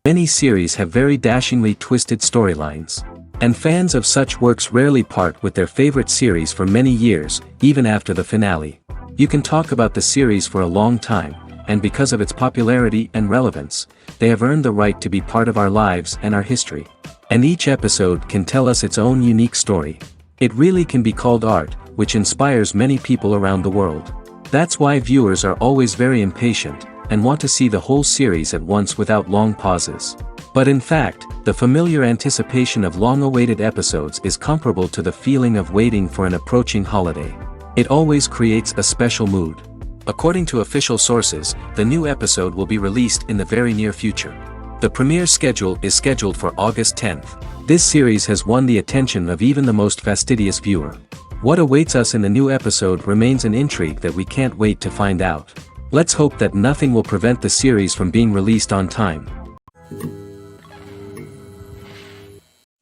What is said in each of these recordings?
Many series have very dashingly twisted storylines. And fans of such works rarely part with their favorite series for many years, even after the finale. You can talk about the series for a long time, and because of its popularity and relevance, they have earned the right to be part of our lives and our history. And each episode can tell us its own unique story. It really can be called art, which inspires many people around the world. That's why viewers are always very impatient, and want to see the whole series at once without long pauses. But in fact, the familiar anticipation of long-awaited episodes is comparable to the feeling of waiting for an approaching holiday. It always creates a special mood. According to official sources, the new episode will be released in the very near future. The premiere schedule is scheduled for August 10th. This series has won the attention of even the most fastidious viewer. What awaits us in the new episode remains an intrigue that we can't wait to find out. Let's hope that nothing will prevent the series from being released on time.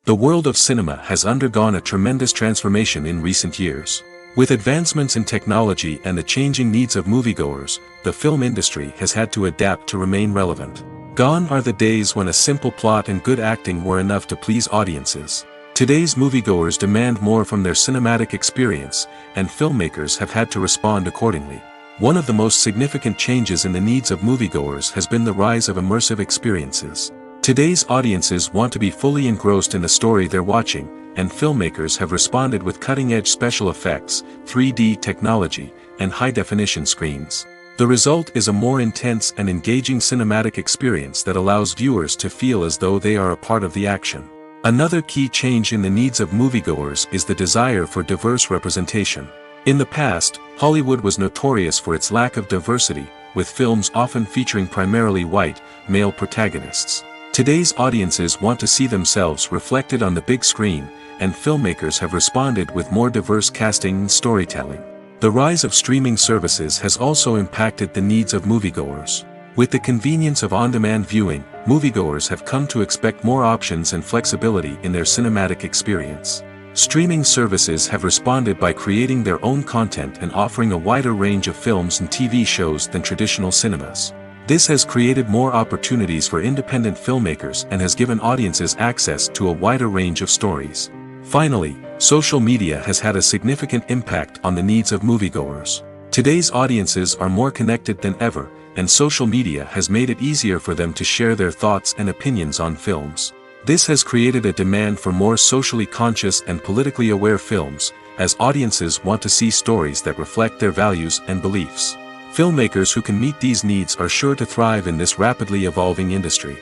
The world of cinema has undergone a tremendous transformation in recent years. With advancements in technology and the changing needs of moviegoers, the film industry has had to adapt to remain relevant. Gone are the days when a simple plot and good acting were enough to please audiences. Today's moviegoers demand more from their cinematic experience, and filmmakers have had to respond accordingly. One of the most significant changes in the needs of moviegoers has been the rise of immersive experiences. Today's audiences want to be fully engrossed in the story they're watching, and filmmakers have responded with cutting-edge special effects, 3D technology, and high-definition screens. The result is a more intense and engaging cinematic experience that allows viewers to feel as though they are a part of the action. Another key change in the needs of moviegoers is the desire for diverse representation. In the past, Hollywood was notorious for its lack of diversity, with films often featuring primarily white, male protagonists. Today's audiences want to see themselves reflected on the big screen, and filmmakers have responded with more diverse casting and storytelling. The rise of streaming services has also impacted the needs of moviegoers. With the convenience of on-demand viewing, moviegoers have come to expect more options and flexibility in their cinematic experience. Streaming services have responded by creating their own content and offering a wider range of films and TV shows than traditional cinemas. This has created more opportunities for independent filmmakers and has given audiences access to a wider range of stories. Finally, social media has had a significant impact on the needs of moviegoers. Today's audiences are more connected than ever, and social media has made it easier for them to share their thoughts and opinions on films. This has created a demand for more socially conscious and politically aware films, as audiences want to see stories that reflect their values and beliefs. Filmmakers who can meet these needs are sure to thrive in this rapidly evolving industry.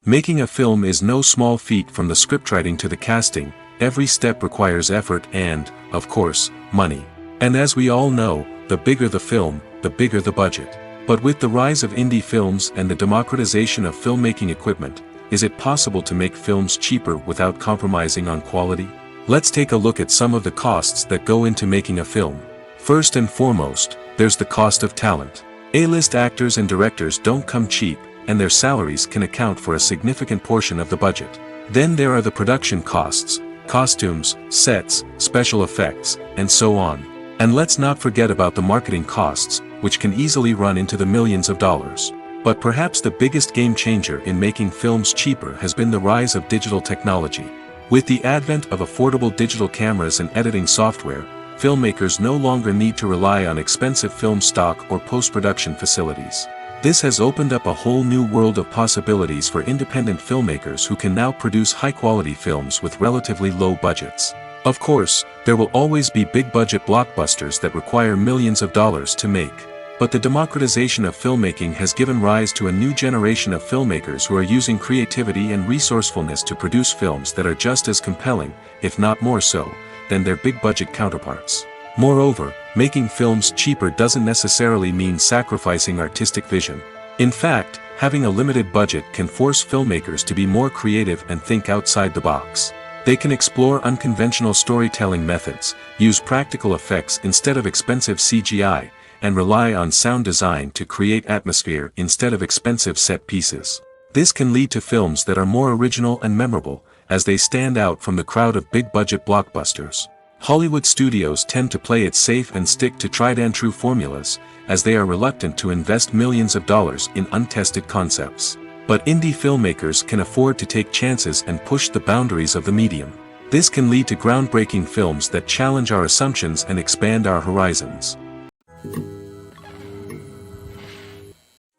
Making a film is no small feat. From the scriptwriting to the casting, every step requires effort and, of course, money. And as we all know, the bigger the film, the bigger the budget. But with the rise of indie films and the democratization of filmmaking equipment, is it possible to make films cheaper without compromising on quality? Let's take a look at some of the costs that go into making a film. First and foremost, there's the cost of talent. A-list actors and directors don't come cheap, and their salaries can account for a significant portion of the budget. Then there are the production costs, costumes, sets, special effects, and so on. And let's not forget about the marketing costs, which can easily run into the millions of dollars. But perhaps the biggest game changer in making films cheaper has been the rise of digital technology. With the advent of affordable digital cameras and editing software, filmmakers no longer need to rely on expensive film stock or post-production facilities. This has opened up a whole new world of possibilities for independent filmmakers who can now produce high-quality films with relatively low budgets. Of course, there will always be big-budget blockbusters that require millions of dollars to make. But the democratization of filmmaking has given rise to a new generation of filmmakers who are using creativity and resourcefulness to produce films that are just as compelling, if not more so, than their big-budget counterparts. Moreover, making films cheaper doesn't necessarily mean sacrificing artistic vision. In fact, having a limited budget can force filmmakers to be more creative and think outside the box. They can explore unconventional storytelling methods, use practical effects instead of expensive CGI, and rely on sound design to create atmosphere instead of expensive set pieces. This can lead to films that are more original and memorable, as they stand out from the crowd of big-budget blockbusters. Hollywood studios tend to play it safe and stick to tried-and-true formulas, as they are reluctant to invest millions of dollars in untested concepts. But indie filmmakers can afford to take chances and push the boundaries of the medium. This can lead to groundbreaking films that challenge our assumptions and expand our horizons.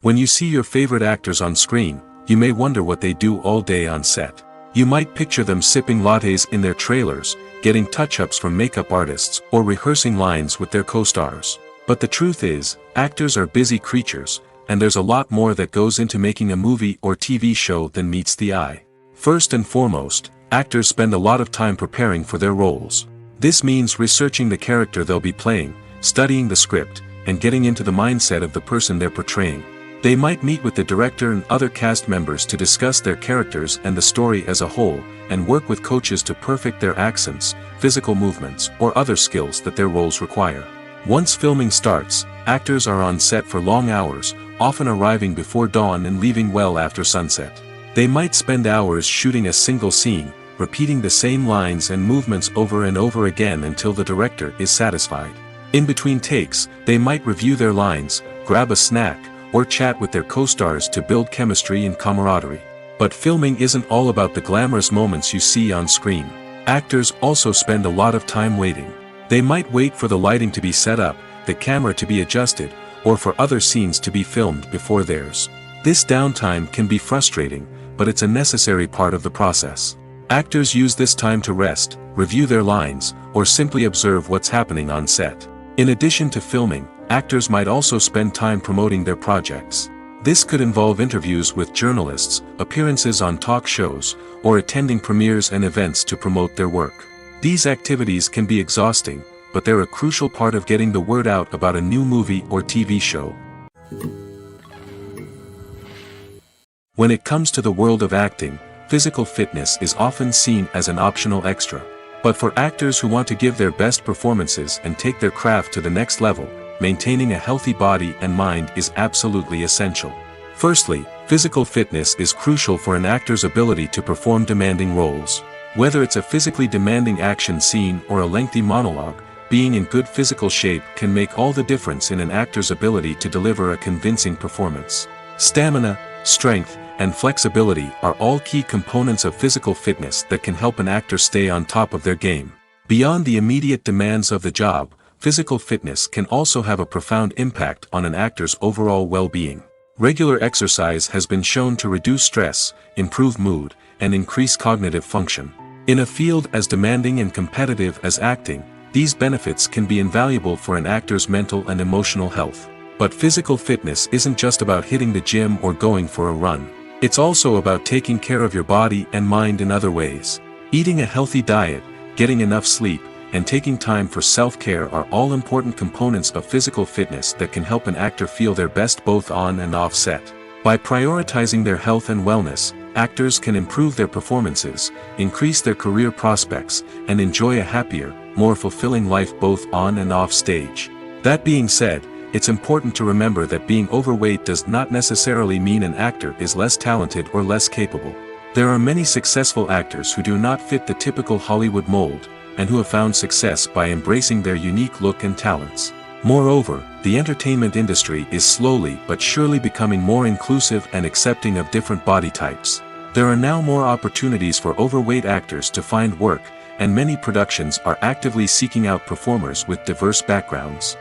When you see your favorite actors on screen, you may wonder what they do all day on set. You might picture them sipping lattes in their trailers, getting touch-ups from makeup artists, or rehearsing lines with their co-stars. But the truth is, actors are busy creatures, and there's a lot more that goes into making a movie or TV show than meets the eye. First and foremost, actors spend a lot of time preparing for their roles. This means researching the character they'll be playing, studying the script, and getting into the mindset of the person they're portraying. They might meet with the director and other cast members to discuss their characters and the story as a whole, and work with coaches to perfect their accents, physical movements, or other skills that their roles require. Once filming starts, actors are on set for long hours, often arriving before dawn and leaving well after sunset. They might spend hours shooting a single scene, repeating the same lines and movements over and over again until the director is satisfied. In between takes, they might review their lines, grab a snack, or chat with their co-stars to build chemistry and camaraderie. But filming isn't all about the glamorous moments you see on screen. Actors also spend a lot of time waiting. They might wait for the lighting to be set up, the camera to be adjusted, or for other scenes to be filmed before theirs. This downtime can be frustrating, but it's a necessary part of the process. Actors use this time to rest, review their lines, or simply observe what's happening on set. In addition to filming, actors might also spend time promoting their projects. This could involve interviews with journalists, appearances on talk shows, or attending premieres and events to promote their work. These activities can be exhausting, but they're a crucial part of getting the word out about a new movie or TV show. When it comes to the world of acting, physical fitness is often seen as an optional extra. But for actors who want to give their best performances and take their craft to the next level, maintaining a healthy body and mind is absolutely essential. Firstly, physical fitness is crucial for an actor's ability to perform demanding roles. Whether it's a physically demanding action scene or a lengthy monologue, being in good physical shape can make all the difference in an actor's ability to deliver a convincing performance. Stamina, strength, and flexibility are all key components of physical fitness that can help an actor stay on top of their game. Beyond the immediate demands of the job, physical fitness can also have a profound impact on an actor's overall well-being. Regular exercise has been shown to reduce stress, improve mood, and increase cognitive function. In a field as demanding and competitive as acting, these benefits can be invaluable for an actor's mental and emotional health. But physical fitness isn't just about hitting the gym or going for a run. It's also about taking care of your body and mind in other ways. Eating a healthy diet, getting enough sleep, and taking time for self-care are all important components of physical fitness that can help an actor feel their best both on and off set. By prioritizing their health and wellness, actors can improve their performances, increase their career prospects, and enjoy a happier, more fulfilling life both on and off stage. That being said, it's important to remember that being overweight does not necessarily mean an actor is less talented or less capable. There are many successful actors who do not fit the typical Hollywood mold, and who have found success by embracing their unique look and talents. Moreover, the entertainment industry is slowly but surely becoming more inclusive and accepting of different body types. There are now more opportunities for overweight actors to find work, and many productions are actively seeking out performers with diverse backgrounds.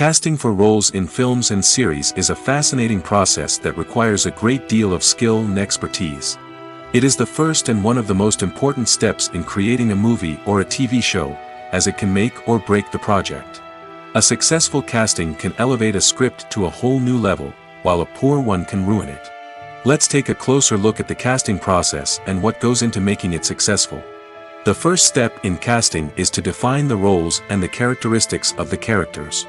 Casting for roles in films and series is a fascinating process that requires a great deal of skill and expertise. It is the first and one of the most important steps in creating a movie or a TV show, as it can make or break the project. A successful casting can elevate a script to a whole new level, while a poor one can ruin it. Let's take a closer look at the casting process and what goes into making it successful. The first step in casting is to define the roles and the characteristics of the characters.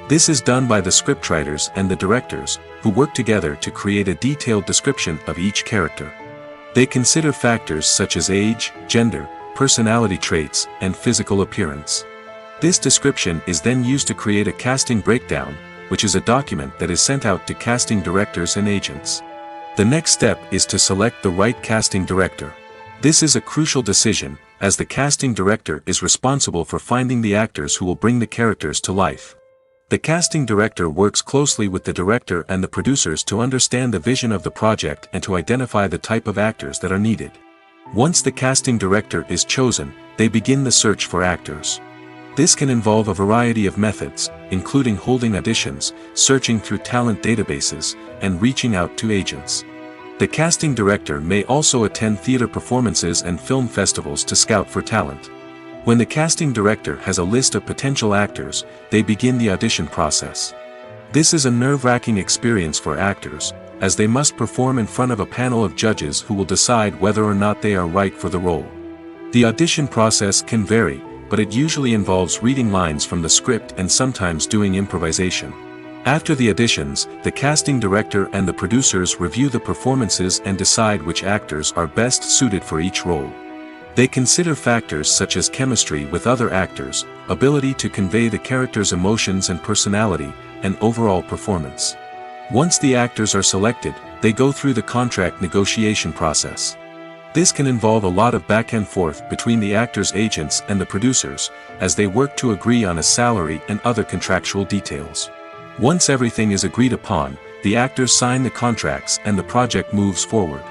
This is done by the scriptwriters and the directors, who work together to create a detailed description of each character. They consider factors such as age, gender, personality traits, and physical appearance. This description is then used to create a casting breakdown, which is a document that is sent out to casting directors and agents. The next step is to select the right casting director. This is a crucial decision, as the casting director is responsible for finding the actors who will bring the characters to life. The casting director works closely with the director and the producers to understand the vision of the project and to identify the type of actors that are needed. Once the casting director is chosen, they begin the search for actors. This can involve a variety of methods, including holding auditions, searching through talent databases, and reaching out to agents. The casting director may also attend theater performances and film festivals to scout for talent. When the casting director has a list of potential actors, they begin the audition process. This is a nerve-wracking experience for actors, as they must perform in front of a panel of judges who will decide whether or not they are right for the role. The audition process can vary, but it usually involves reading lines from the script and sometimes doing improvisation. After the auditions, the casting director and the producers review the performances and decide which actors are best suited for each role. They consider factors such as chemistry with other actors, ability to convey the character's emotions and personality, and overall performance. Once the actors are selected, they go through the contract negotiation process. This can involve a lot of back and forth between the actors' agents and the producers, as they work to agree on a salary and other contractual details. Once everything is agreed upon, the actors sign the contracts and the project moves forward.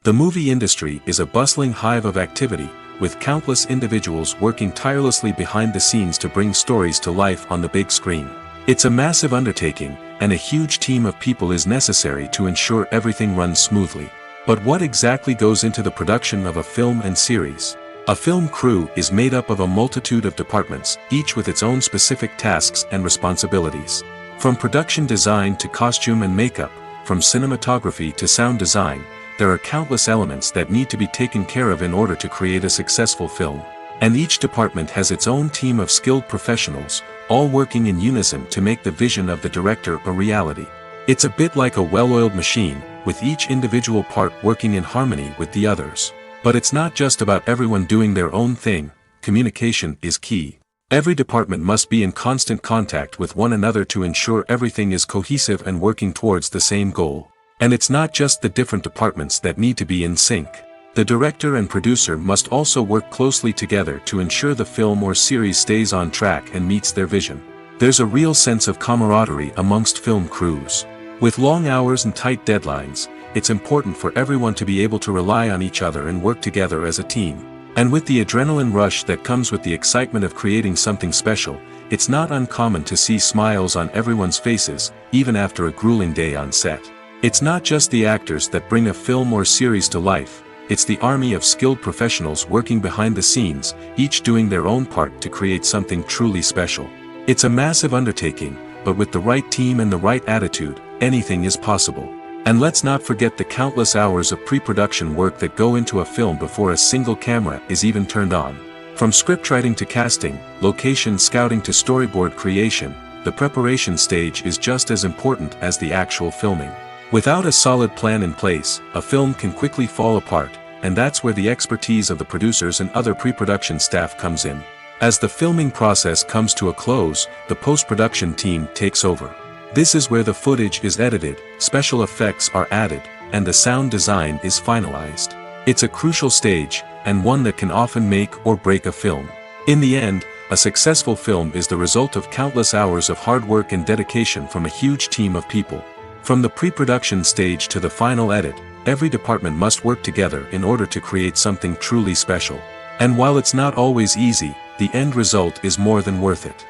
The movie industry is a bustling hive of activity, with countless individuals working tirelessly behind the scenes to bring stories to life on the big screen. It's a massive undertaking, and a huge team of people is necessary to ensure everything runs smoothly. But what exactly goes into the production of a film and series? A film crew is made up of a multitude of departments, each with its own specific tasks and responsibilities. From production design to costume and makeup, from cinematography to sound design, there are countless elements that need to be taken care of in order to create a successful film. And each department has its own team of skilled professionals, all working in unison to make the vision of the director a reality. It's a bit like a well-oiled machine, with each individual part working in harmony with the others. But it's not just about everyone doing their own thing. Communication is key. Every department must be in constant contact with one another to ensure everything is cohesive and working towards the same goal. And it's not just the different departments that need to be in sync. The director and producer must also work closely together to ensure the film or series stays on track and meets their vision. There's a real sense of camaraderie amongst film crews. With long hours and tight deadlines, it's important for everyone to be able to rely on each other and work together as a team. And with the adrenaline rush that comes with the excitement of creating something special, it's not uncommon to see smiles on everyone's faces, even after a grueling day on set. It's not just the actors that bring a film or series to life, it's the army of skilled professionals working behind the scenes, each doing their own part to create something truly special. It's a massive undertaking, but with the right team and the right attitude, anything is possible. And let's not forget the countless hours of pre-production work that go into a film before a single camera is even turned on. From scriptwriting to casting, location scouting to storyboard creation, the preparation stage is just as important as the actual filming. Without a solid plan in place, a film can quickly fall apart, and that's where the expertise of the producers and other pre-production staff comes in. As the filming process comes to a close, the post-production team takes over. This is where the footage is edited, special effects are added, and the sound design is finalized. It's a crucial stage, and one that can often make or break a film. In the end, a successful film is the result of countless hours of hard work and dedication from a huge team of people. From the pre-production stage to the final edit, every department must work together in order to create something truly special. And while it's not always easy, the end result is more than worth it.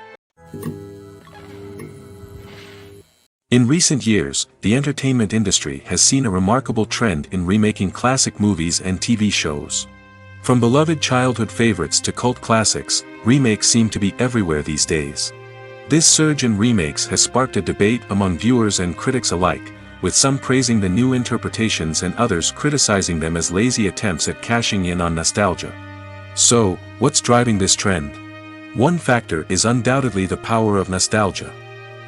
In recent years, the entertainment industry has seen a remarkable trend in remaking classic movies and TV shows. From beloved childhood favorites to cult classics, remakes seem to be everywhere these days. This surge in remakes has sparked a debate among viewers and critics alike, with some praising the new interpretations and others criticizing them as lazy attempts at cashing in on nostalgia. So, what's driving this trend? One factor is undoubtedly the power of nostalgia.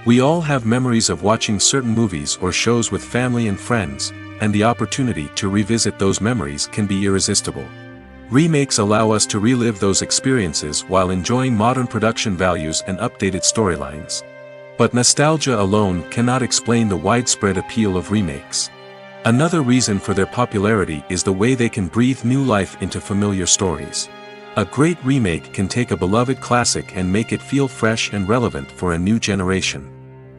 We all have memories of watching certain movies or shows with family and friends, and the opportunity to revisit those memories can be irresistible. Remakes allow us to relive those experiences while enjoying modern production values and updated storylines. But nostalgia alone cannot explain the widespread appeal of remakes. Another reason for their popularity is the way they can breathe new life into familiar stories. A great remake can take a beloved classic and make it feel fresh and relevant for a new generation.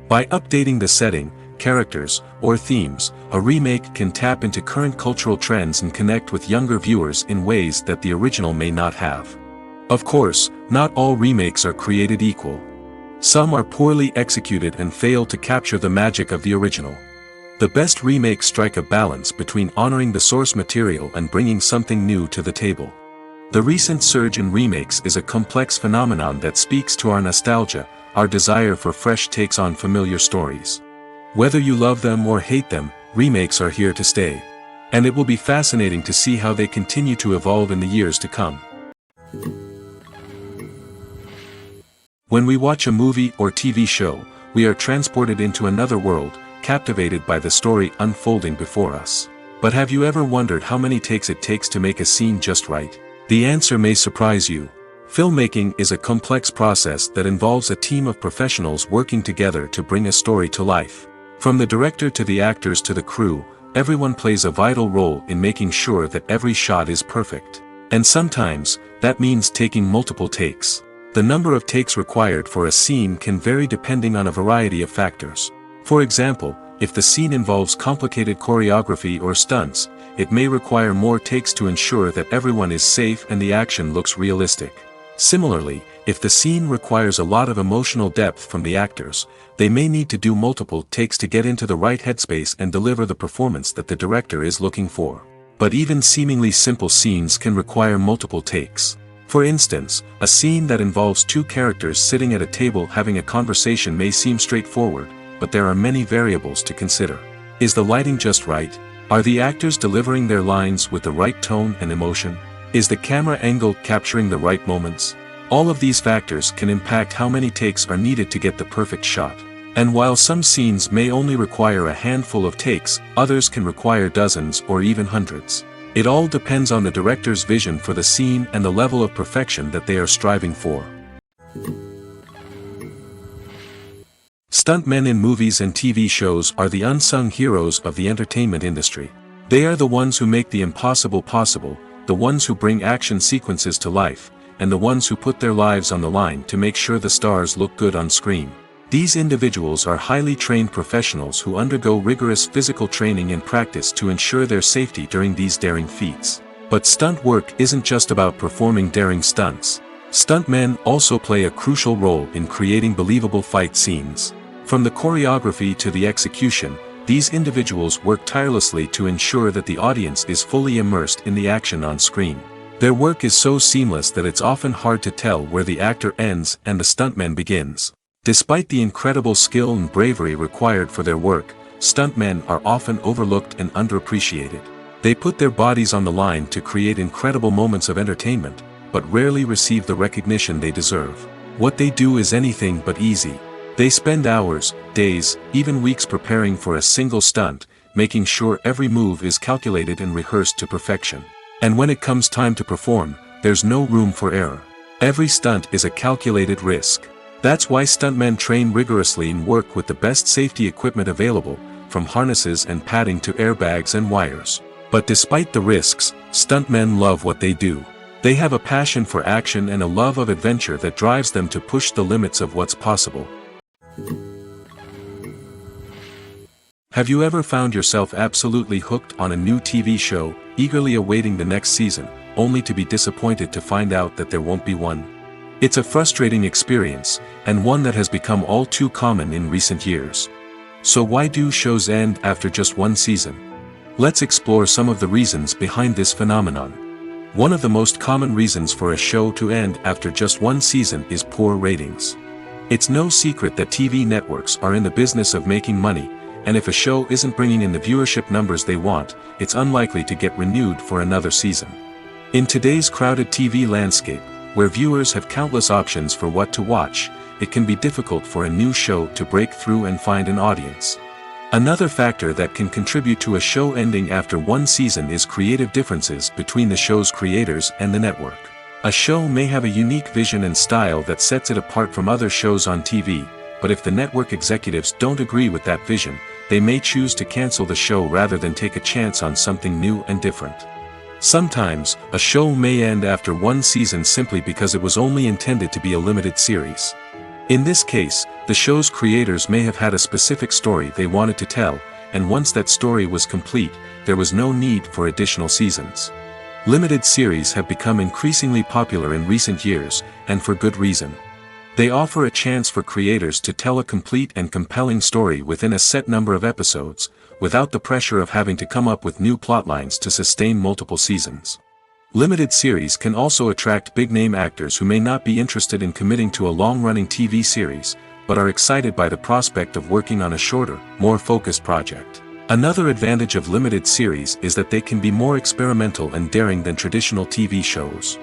By updating the setting, characters, or themes, a remake can tap into current cultural trends and connect with younger viewers in ways that the original may not have. Of course, not all remakes are created equal. Some are poorly executed and fail to capture the magic of the original. The best remakes strike a balance between honoring the source material and bringing something new to the table. The recent surge in remakes is a complex phenomenon that speaks to our nostalgia, our desire for fresh takes on familiar stories. Whether you love them or hate them, remakes are here to stay. And it will be fascinating to see how they continue to evolve in the years to come. When we watch a movie or TV show, we are transported into another world, captivated by the story unfolding before us. But have you ever wondered how many takes it takes to make a scene just right? The answer may surprise you. Filmmaking is a complex process that involves a team of professionals working together to bring a story to life. From the director to the actors to the crew, everyone plays a vital role in making sure that every shot is perfect. And sometimes, that means taking multiple takes. The number of takes required for a scene can vary depending on a variety of factors. For example, if the scene involves complicated choreography or stunts, it may require more takes to ensure that everyone is safe and the action looks realistic. Similarly, if the scene requires a lot of emotional depth from the actors, they may need to do multiple takes to get into the right headspace and deliver the performance that the director is looking for. But even seemingly simple scenes can require multiple takes. For instance, a scene that involves two characters sitting at a table having a conversation may seem straightforward, but there are many variables to consider. Is the lighting just right? Are the actors delivering their lines with the right tone and emotion? Is the camera angle capturing the right moments? All of these factors can impact how many takes are needed to get the perfect shot. And while some scenes may only require a handful of takes, others can require dozens or even hundreds. It all depends on the director's vision for the scene and the level of perfection that they are striving for. Stuntmen in movies and TV shows are the unsung heroes of the entertainment industry. They are the ones who make the impossible possible, the ones who bring action sequences to life, and the ones who put their lives on the line to make sure the stars look good on screen. These individuals are highly trained professionals who undergo rigorous physical training and practice to ensure their safety during these daring feats. But stunt work isn't just about performing daring stunts. Stuntmen also play a crucial role in creating believable fight scenes. From the choreography to the execution, these individuals work tirelessly to ensure that the audience is fully immersed in the action on screen. Their work is so seamless that it's often hard to tell where the actor ends and the stuntman begins. Despite the incredible skill and bravery required for their work, stuntmen are often overlooked and underappreciated. They put their bodies on the line to create incredible moments of entertainment, but rarely receive the recognition they deserve. What they do is anything but easy. They spend hours, days, even weeks preparing for a single stunt, making sure every move is calculated and rehearsed to perfection. And when it comes time to perform, there's no room for error. Every stunt is a calculated risk. That's why stuntmen train rigorously and work with the best safety equipment available, from harnesses and padding to airbags and wires. But despite the risks, stuntmen love what they do. They have a passion for action and a love of adventure that drives them to push the limits of what's possible. Have you ever found yourself absolutely hooked on a new TV show, eagerly awaiting the next season, only to be disappointed to find out that there won't be one? It's a frustrating experience, and one that has become all too common in recent years. So why do shows end after just one season? Let's explore some of the reasons behind this phenomenon. One of the most common reasons for a show to end after just one season is poor ratings. It's no secret that TV networks are in the business of making money, and if a show isn't bringing in the viewership numbers they want, it's unlikely to get renewed for another season. In today's crowded TV landscape, where viewers have countless options for what to watch, it can be difficult for a new show to break through and find an audience. Another factor that can contribute to a show ending after one season is creative differences between the show's creators and the network. A show may have a unique vision and style that sets it apart from other shows on TV, but if the network executives don't agree with that vision, they may choose to cancel the show rather than take a chance on something new and different. Sometimes, a show may end after one season simply because it was only intended to be a limited series. In this case, the show's creators may have had a specific story they wanted to tell, and once that story was complete, there was no need for additional seasons. Limited series have become increasingly popular in recent years, and for good reason. They offer a chance for creators to tell a complete and compelling story within a set number of episodes, without the pressure of having to come up with new plotlines to sustain multiple seasons. Limited series can also attract big-name actors who may not be interested in committing to a long-running TV series, but are excited by the prospect of working on a shorter, more focused project. Another advantage of limited series is that they can be more experimental and daring than traditional TV shows.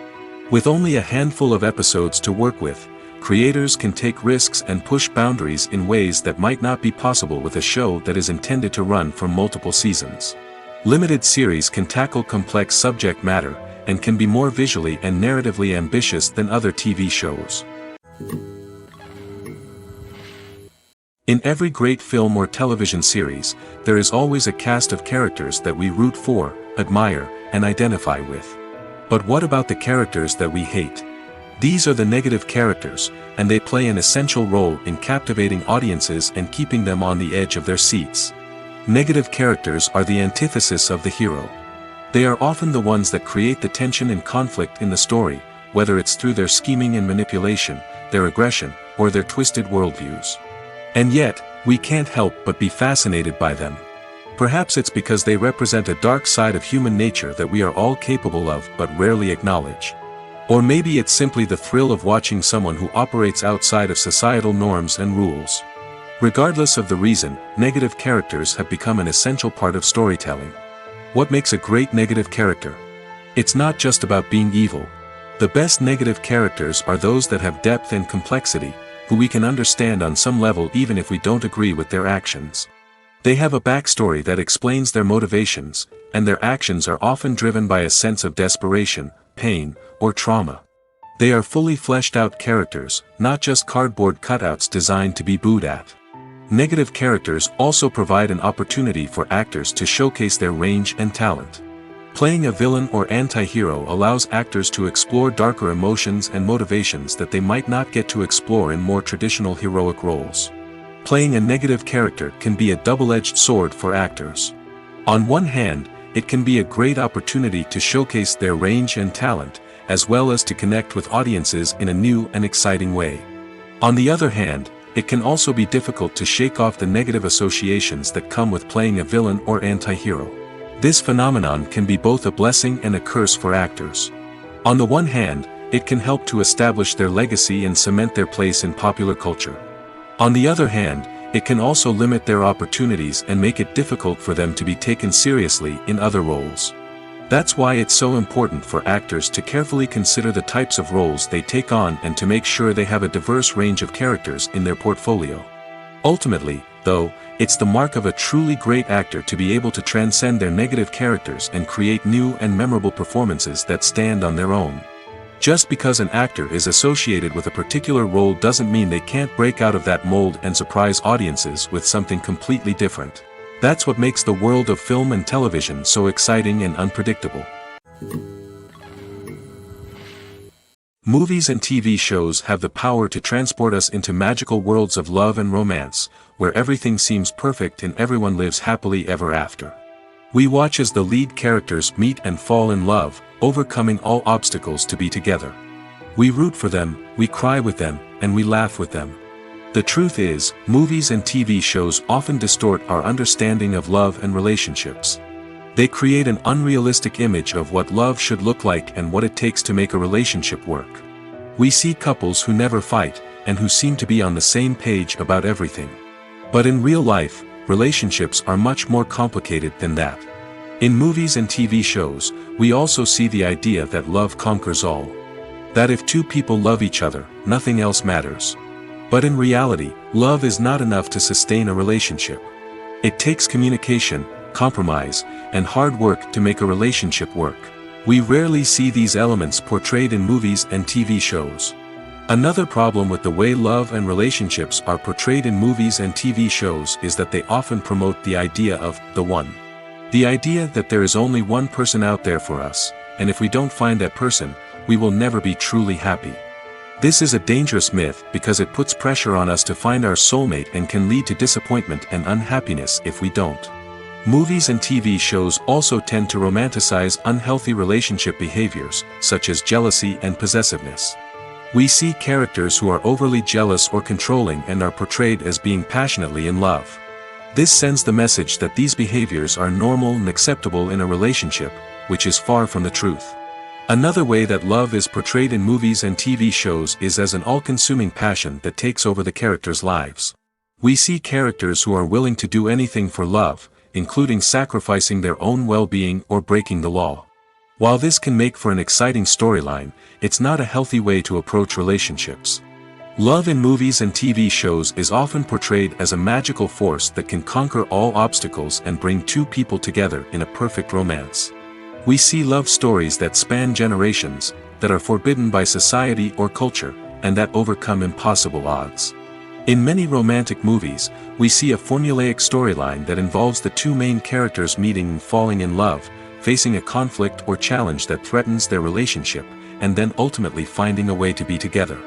With only a handful of episodes to work with, creators can take risks and push boundaries in ways that might not be possible with a show that is intended to run for multiple seasons. Limited series can tackle complex subject matter, and can be more visually and narratively ambitious than other TV shows. In every great film or television series, there is always a cast of characters that we root for, admire, and identify with. But what about the characters that we hate? These are the negative characters, and they play an essential role in captivating audiences and keeping them on the edge of their seats. Negative characters are the antithesis of the hero. They are often the ones that create the tension and conflict in the story, whether it's through their scheming and manipulation, their aggression, or their twisted worldviews. And yet, we can't help but be fascinated by them. Perhaps it's because they represent a dark side of human nature that we are all capable of but rarely acknowledge. Or maybe it's simply the thrill of watching someone who operates outside of societal norms and rules. Regardless of the reason, negative characters have become an essential part of storytelling. What makes a great negative character? It's not just about being evil. The best negative characters are those that have depth and complexity, who we can understand on some level even if we don't agree with their actions. They have a backstory that explains their motivations, and their actions are often driven by a sense of desperation, pain, or trauma. They are fully fleshed out characters, not just cardboard cutouts designed to be booed at. Negative characters also provide an opportunity for actors to showcase their range and talent. Playing a villain or anti-hero allows actors to explore darker emotions and motivations that they might not get to explore in more traditional heroic roles. Playing a negative character can be a double-edged sword for actors. On one hand, it can be a great opportunity to showcase their range and talent, as well as to connect with audiences in a new and exciting way. On the other hand, it can also be difficult to shake off the negative associations that come with playing a villain or anti-hero. This phenomenon can be both a blessing and a curse for actors. On the one hand, it can help to establish their legacy and cement their place in popular culture. On the other hand, it can also limit their opportunities and make it difficult for them to be taken seriously in other roles. That's why it's so important for actors to carefully consider the types of roles they take on and to make sure they have a diverse range of characters in their portfolio. Ultimately, though, it's the mark of a truly great actor to be able to transcend their negative characters and create new and memorable performances that stand on their own. Just because an actor is associated with a particular role doesn't mean they can't break out of that mold and surprise audiences with something completely different. That's what makes the world of film and television so exciting and unpredictable. Movies and TV shows have the power to transport us into magical worlds of love and romance, where everything seems perfect and everyone lives happily ever after. We watch as the lead characters meet and fall in love, overcoming all obstacles to be together. We root for them, we cry with them, and we laugh with them. The truth is, movies and TV shows often distort our understanding of love and relationships. They create an unrealistic image of what love should look like and what it takes to make a relationship work. We see couples who never fight, and who seem to be on the same page about everything. But in real life, relationships are much more complicated than that. In movies and TV shows, we also see the idea that love conquers all. That if two people love each other, nothing else matters. But in reality, love is not enough to sustain a relationship. It takes communication, compromise, and hard work to make a relationship work. We rarely see these elements portrayed in movies and TV shows. Another problem with the way love and relationships are portrayed in movies and TV shows is that they often promote the idea of the one. The idea that there is only one person out there for us, and if we don't find that person, we will never be truly happy. This is a dangerous myth because it puts pressure on us to find our soulmate and can lead to disappointment and unhappiness if we don't. Movies and TV shows also tend to romanticize unhealthy relationship behaviors, such as jealousy and possessiveness. We see characters who are overly jealous or controlling and are portrayed as being passionately in love. This sends the message that these behaviors are normal and acceptable in a relationship, which is far from the truth. Another way that love is portrayed in movies and TV shows is as an all-consuming passion that takes over the characters' lives. We see characters who are willing to do anything for love, including sacrificing their own well-being or breaking the law. While this can make for an exciting storyline, it's not a healthy way to approach relationships. Love in movies and TV shows is often portrayed as a magical force that can conquer all obstacles and bring two people together in a perfect romance. We see love stories that span generations, that are forbidden by society or culture, and that overcome impossible odds. In many romantic movies, we see a formulaic storyline that involves the two main characters meeting and falling in love, facing a conflict or challenge that threatens their relationship, and then ultimately finding a way to be together.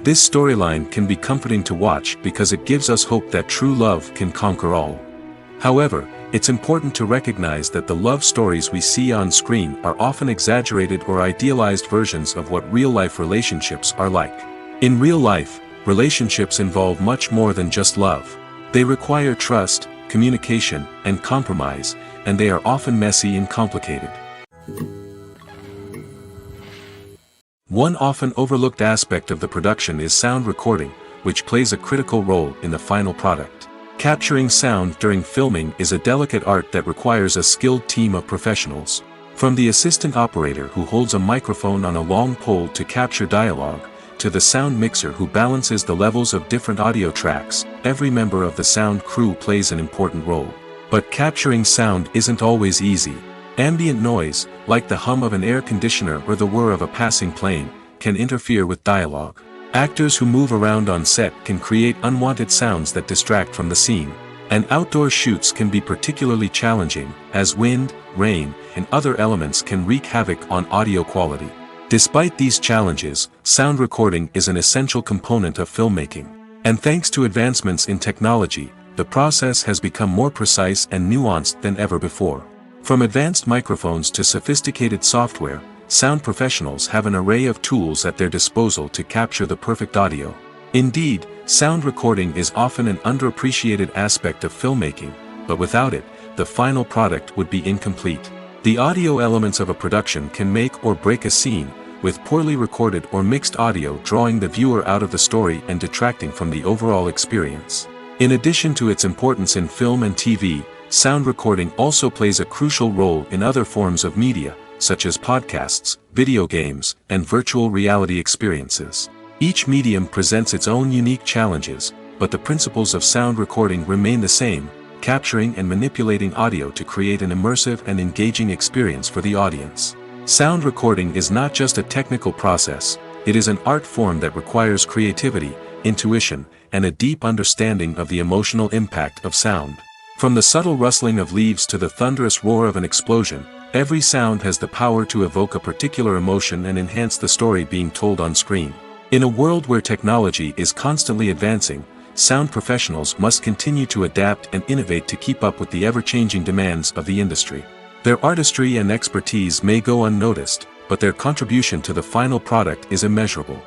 This storyline can be comforting to watch because it gives us hope that true love can conquer all. However, it's important to recognize that the love stories we see on screen are often exaggerated or idealized versions of what real-life relationships are like. In real life, relationships involve much more than just love. They require trust, communication, and compromise, and they are often messy and complicated. One often overlooked aspect of the production is sound recording, which plays a critical role in the final product. Capturing sound during filming is a delicate art that requires a skilled team of professionals. From the assistant operator who holds a microphone on a long pole to capture dialogue, to the sound mixer who balances the levels of different audio tracks, every member of the sound crew plays an important role. But capturing sound isn't always easy. Ambient noise, like the hum of an air conditioner or the whir of a passing plane, can interfere with dialogue. Actors who move around on set can create unwanted sounds that distract from the scene. And outdoor shoots can be particularly challenging, as wind, rain, and other elements can wreak havoc on audio quality. Despite these challenges, sound recording is an essential component of filmmaking. And thanks to advancements in technology, the process has become more precise and nuanced than ever before. From advanced microphones to sophisticated software, sound professionals have an array of tools at their disposal to capture the perfect audio. Indeed, sound recording is often an underappreciated aspect of filmmaking, but without it, the final product would be incomplete. The audio elements of a production can make or break a scene, with poorly recorded or mixed audio drawing the viewer out of the story and detracting from the overall experience. In addition to its importance in film and TV, sound recording also plays a crucial role in other forms of media, such as podcasts, video games, and virtual reality experiences. Each medium presents its own unique challenges, but the principles of sound recording remain the same, capturing and manipulating audio to create an immersive and engaging experience for the audience. Sound recording is not just a technical process, it is an art form that requires creativity, intuition, and a deep understanding of the emotional impact of sound. From the subtle rustling of leaves to the thunderous roar of an explosion, every sound has the power to evoke a particular emotion and enhance the story being told on screen. In a world where technology is constantly advancing, sound professionals must continue to adapt and innovate to keep up with the ever-changing demands of the industry. Their artistry and expertise may go unnoticed, but their contribution to the final product is immeasurable.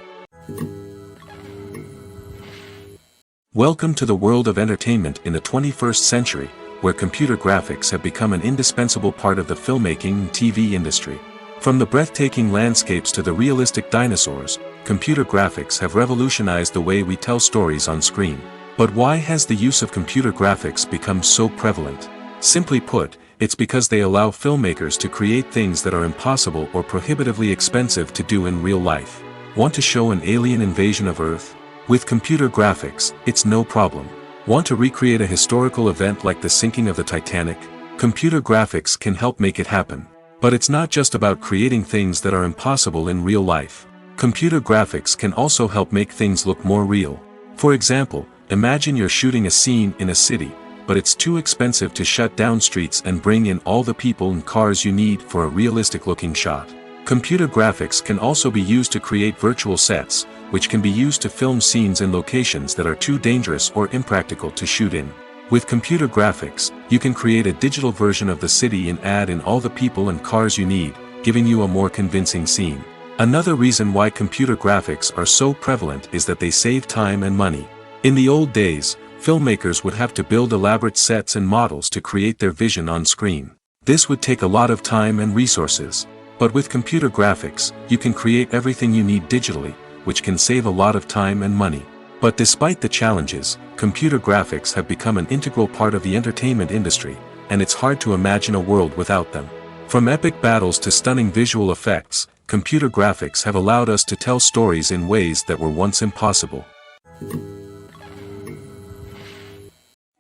Welcome to the world of entertainment in the 21st century, where computer graphics have become an indispensable part of the filmmaking and TV industry. From the breathtaking landscapes to the realistic dinosaurs, computer graphics have revolutionized the way we tell stories on screen. But why has the use of computer graphics become so prevalent? Simply put, it's because they allow filmmakers to create things that are impossible or prohibitively expensive to do in real life. Want to show an alien invasion of Earth? With computer graphics, it's no problem. Want to recreate a historical event like the sinking of the Titanic? Computer graphics can help make it happen. But it's not just about creating things that are impossible in real life. Computer graphics can also help make things look more real. For example, imagine you're shooting a scene in a city, but it's too expensive to shut down streets and bring in all the people and cars you need for a realistic-looking shot. Computer graphics can also be used to create virtual sets, which can be used to film scenes in locations that are too dangerous or impractical to shoot in. With computer graphics, you can create a digital version of the city and add in all the people and cars you need, giving you a more convincing scene. Another reason why computer graphics are so prevalent is that they save time and money. In the old days, filmmakers would have to build elaborate sets and models to create their vision on screen. This would take a lot of time and resources. But with computer graphics, you can create everything you need digitally, which can save a lot of time and money. But despite the challenges, computer graphics have become an integral part of the entertainment industry, and it's hard to imagine a world without them. From epic battles to stunning visual effects, computer graphics have allowed us to tell stories in ways that were once impossible.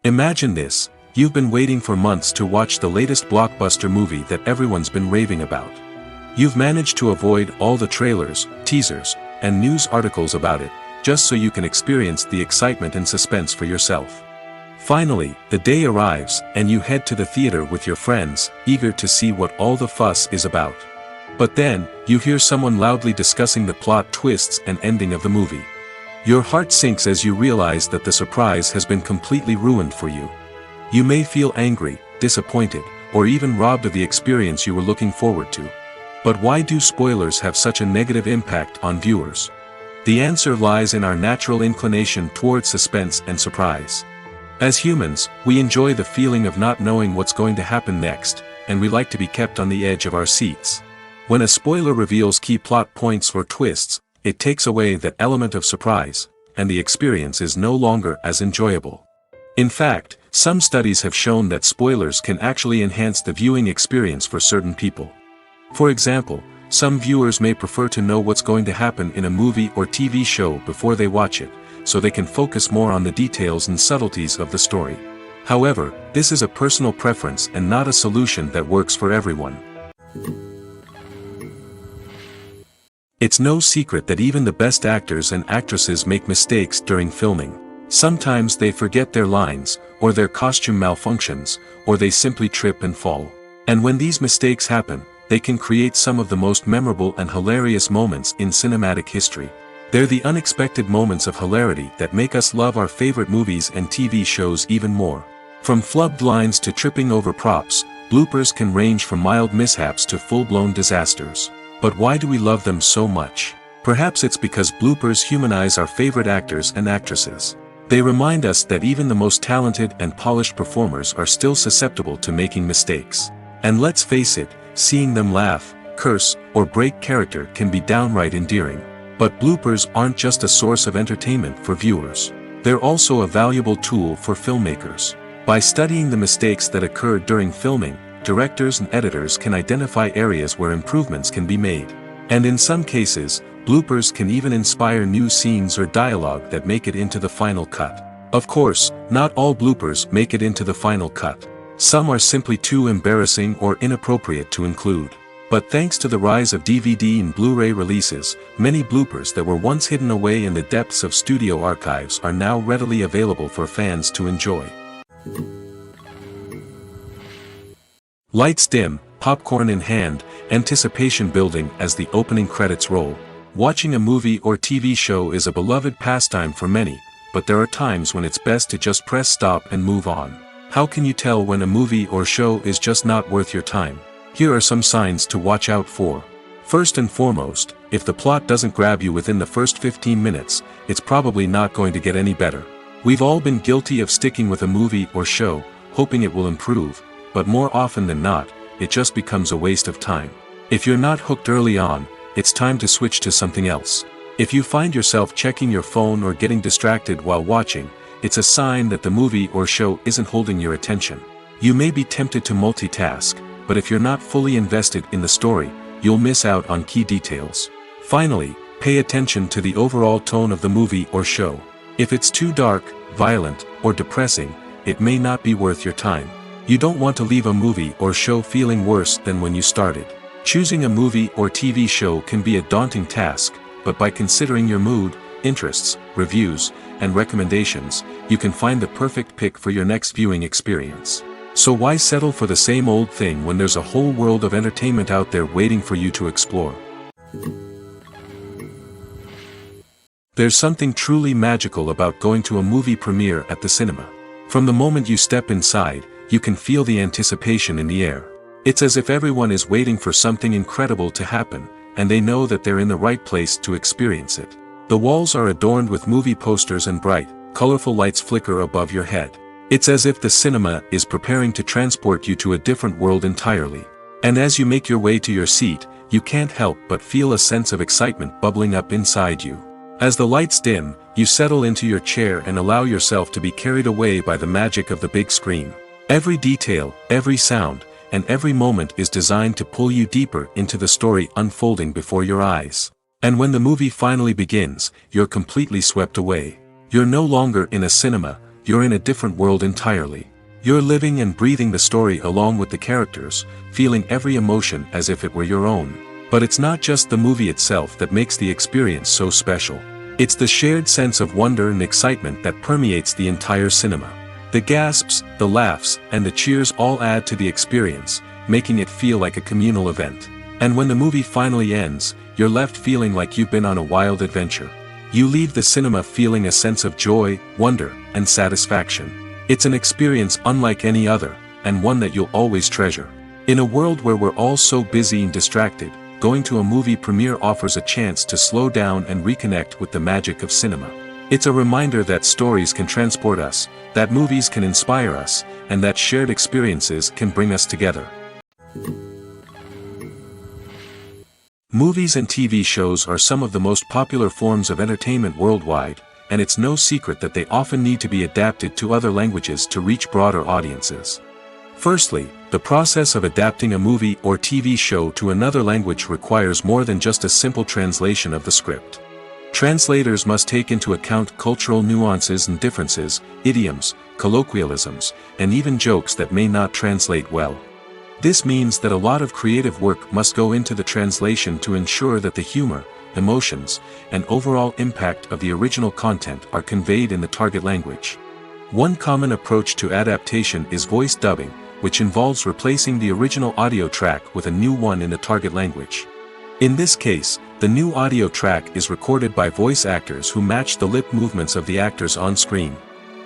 Imagine this: you've been waiting for months to watch the latest blockbuster movie that everyone's been raving about. You've managed to avoid all the trailers, teasers, and news articles about it, just so you can experience the excitement and suspense for yourself. Finally, the day arrives, and you head to the theater with your friends, eager to see what all the fuss is about. But then, you hear someone loudly discussing the plot twists and ending of the movie. Your heart sinks as you realize that the surprise has been completely ruined for you. You may feel angry, disappointed, or even robbed of the experience you were looking forward to. But why do spoilers have such a negative impact on viewers? The answer lies in our natural inclination toward suspense and surprise. As humans, we enjoy the feeling of not knowing what's going to happen next, and we like to be kept on the edge of our seats. When a spoiler reveals key plot points or twists, it takes away that element of surprise, and the experience is no longer as enjoyable. In fact, some studies have shown that spoilers can actually enhance the viewing experience for certain people. For example, some viewers may prefer to know what's going to happen in a movie or TV show before they watch it, so they can focus more on the details and subtleties of the story. However, this is a personal preference and not a solution that works for everyone. It's no secret that even the best actors and actresses make mistakes during filming. Sometimes they forget their lines, or their costume malfunctions, or they simply trip and fall. And when these mistakes happen, they can create some of the most memorable and hilarious moments in cinematic history. They're the unexpected moments of hilarity that make us love our favorite movies and TV shows even more. From flubbed lines to tripping over props, bloopers can range from mild mishaps to full-blown disasters. But why do we love them so much? Perhaps it's because bloopers humanize our favorite actors and actresses. They remind us that even the most talented and polished performers are still susceptible to making mistakes. And let's face it, seeing them laugh, curse, or break character can be downright endearing. But bloopers aren't just a source of entertainment for viewers. They're also a valuable tool for filmmakers. By studying the mistakes that occurred during filming, directors and editors can identify areas where improvements can be made. And in some cases, bloopers can even inspire new scenes or dialogue that make it into the final cut. Of course, not all bloopers make it into the final cut. Some are simply too embarrassing or inappropriate to include. But thanks to the rise of DVD and Blu-ray releases, many bloopers that were once hidden away in the depths of studio archives are now readily available for fans to enjoy. Lights dim, popcorn in hand, anticipation building as the opening credits roll. Watching a movie or TV show is a beloved pastime for many, but there are times when it's best to just press stop and move on. How can you tell when a movie or show is just not worth your time? Here are some signs to watch out for. First and foremost, if the plot doesn't grab you within the first 15 minutes, it's probably not going to get any better. We've all been guilty of sticking with a movie or show, hoping it will improve, but more often than not, it just becomes a waste of time. If you're not hooked early on, it's time to switch to something else. If you find yourself checking your phone or getting distracted while watching, it's a sign that the movie or show isn't holding your attention. You may be tempted to multitask, but if you're not fully invested in the story, you'll miss out on key details. Finally, pay attention to the overall tone of the movie or show. If it's too dark, violent, or depressing, it may not be worth your time. You don't want to leave a movie or show feeling worse than when you started. Choosing a movie or TV show can be a daunting task, but by considering your mood, interests, reviews, and recommendations, you can find the perfect pick for your next viewing experience. So why settle for the same old thing when there's a whole world of entertainment out there waiting for you to explore? There's something truly magical about going to a movie premiere at the cinema. From the moment you step inside, you can feel the anticipation in the air. It's as if everyone is waiting for something incredible to happen, and they know that they're in the right place to experience it. The walls are adorned with movie posters and bright, colorful lights flicker above your head. It's as if the cinema is preparing to transport you to a different world entirely. And as you make your way to your seat, you can't help but feel a sense of excitement bubbling up inside you. As the lights dim, you settle into your chair and allow yourself to be carried away by the magic of the big screen. Every detail, every sound, and every moment is designed to pull you deeper into the story unfolding before your eyes. And when the movie finally begins, you're completely swept away. You're no longer in a cinema, you're in a different world entirely. You're living and breathing the story along with the characters, feeling every emotion as if it were your own. But it's not just the movie itself that makes the experience so special. It's the shared sense of wonder and excitement that permeates the entire cinema. The gasps, the laughs, and the cheers all add to the experience, making it feel like a communal event. And when the movie finally ends, you're left feeling like you've been on a wild adventure. You leave the cinema feeling a sense of joy, wonder, and satisfaction. It's an experience unlike any other, and one that you'll always treasure. In a world where we're all so busy and distracted, going to a movie premiere offers a chance to slow down and reconnect with the magic of cinema. It's a reminder that stories can transport us, that movies can inspire us, and that shared experiences can bring us together. Movies and TV shows are some of the most popular forms of entertainment worldwide, and it's no secret that they often need to be adapted to other languages to reach broader audiences. Firstly, the process of adapting a movie or TV show to another language requires more than just a simple translation of the script. Translators must take into account cultural nuances and differences, idioms, colloquialisms, and even jokes that may not translate well. This means that a lot of creative work must go into the translation to ensure that the humor, emotions, and overall impact of the original content are conveyed in the target language. One common approach to adaptation is voice dubbing, which involves replacing the original audio track with a new one in the target language. In this case, the new audio track is recorded by voice actors who match the lip movements of the actors on screen.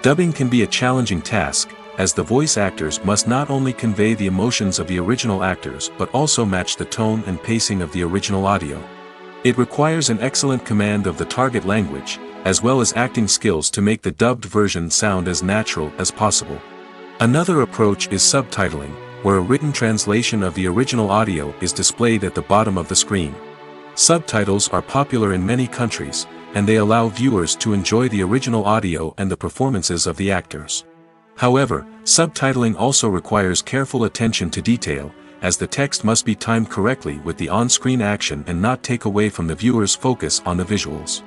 Dubbing can be a challenging task, as the voice actors must not only convey the emotions of the original actors but also match the tone and pacing of the original audio. It requires an excellent command of the target language, as well as acting skills to make the dubbed version sound as natural as possible. Another approach is subtitling, where a written translation of the original audio is displayed at the bottom of the screen. Subtitles are popular in many countries, and they allow viewers to enjoy the original audio and the performances of the actors. However, subtitling also requires careful attention to detail, as the text must be timed correctly with the on-screen action and not take away from the viewer's focus on the visuals.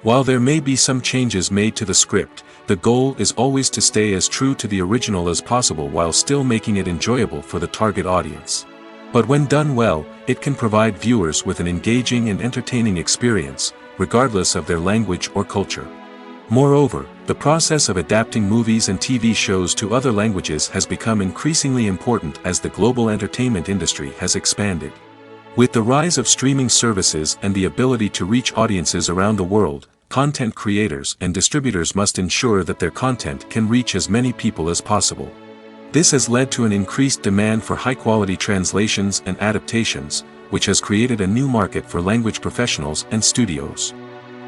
While there may be some changes made to the script, the goal is always to stay as true to the original as possible while still making it enjoyable for the target audience. But when done well, it can provide viewers with an engaging and entertaining experience, regardless of their language or culture. Moreover, the process of adapting movies and TV shows to other languages has become increasingly important as the global entertainment industry has expanded. With the rise of streaming services and the ability to reach audiences around the world, content creators and distributors must ensure that their content can reach as many people as possible. This has led to an increased demand for high-quality translations and adaptations, which has created a new market for language professionals and studios.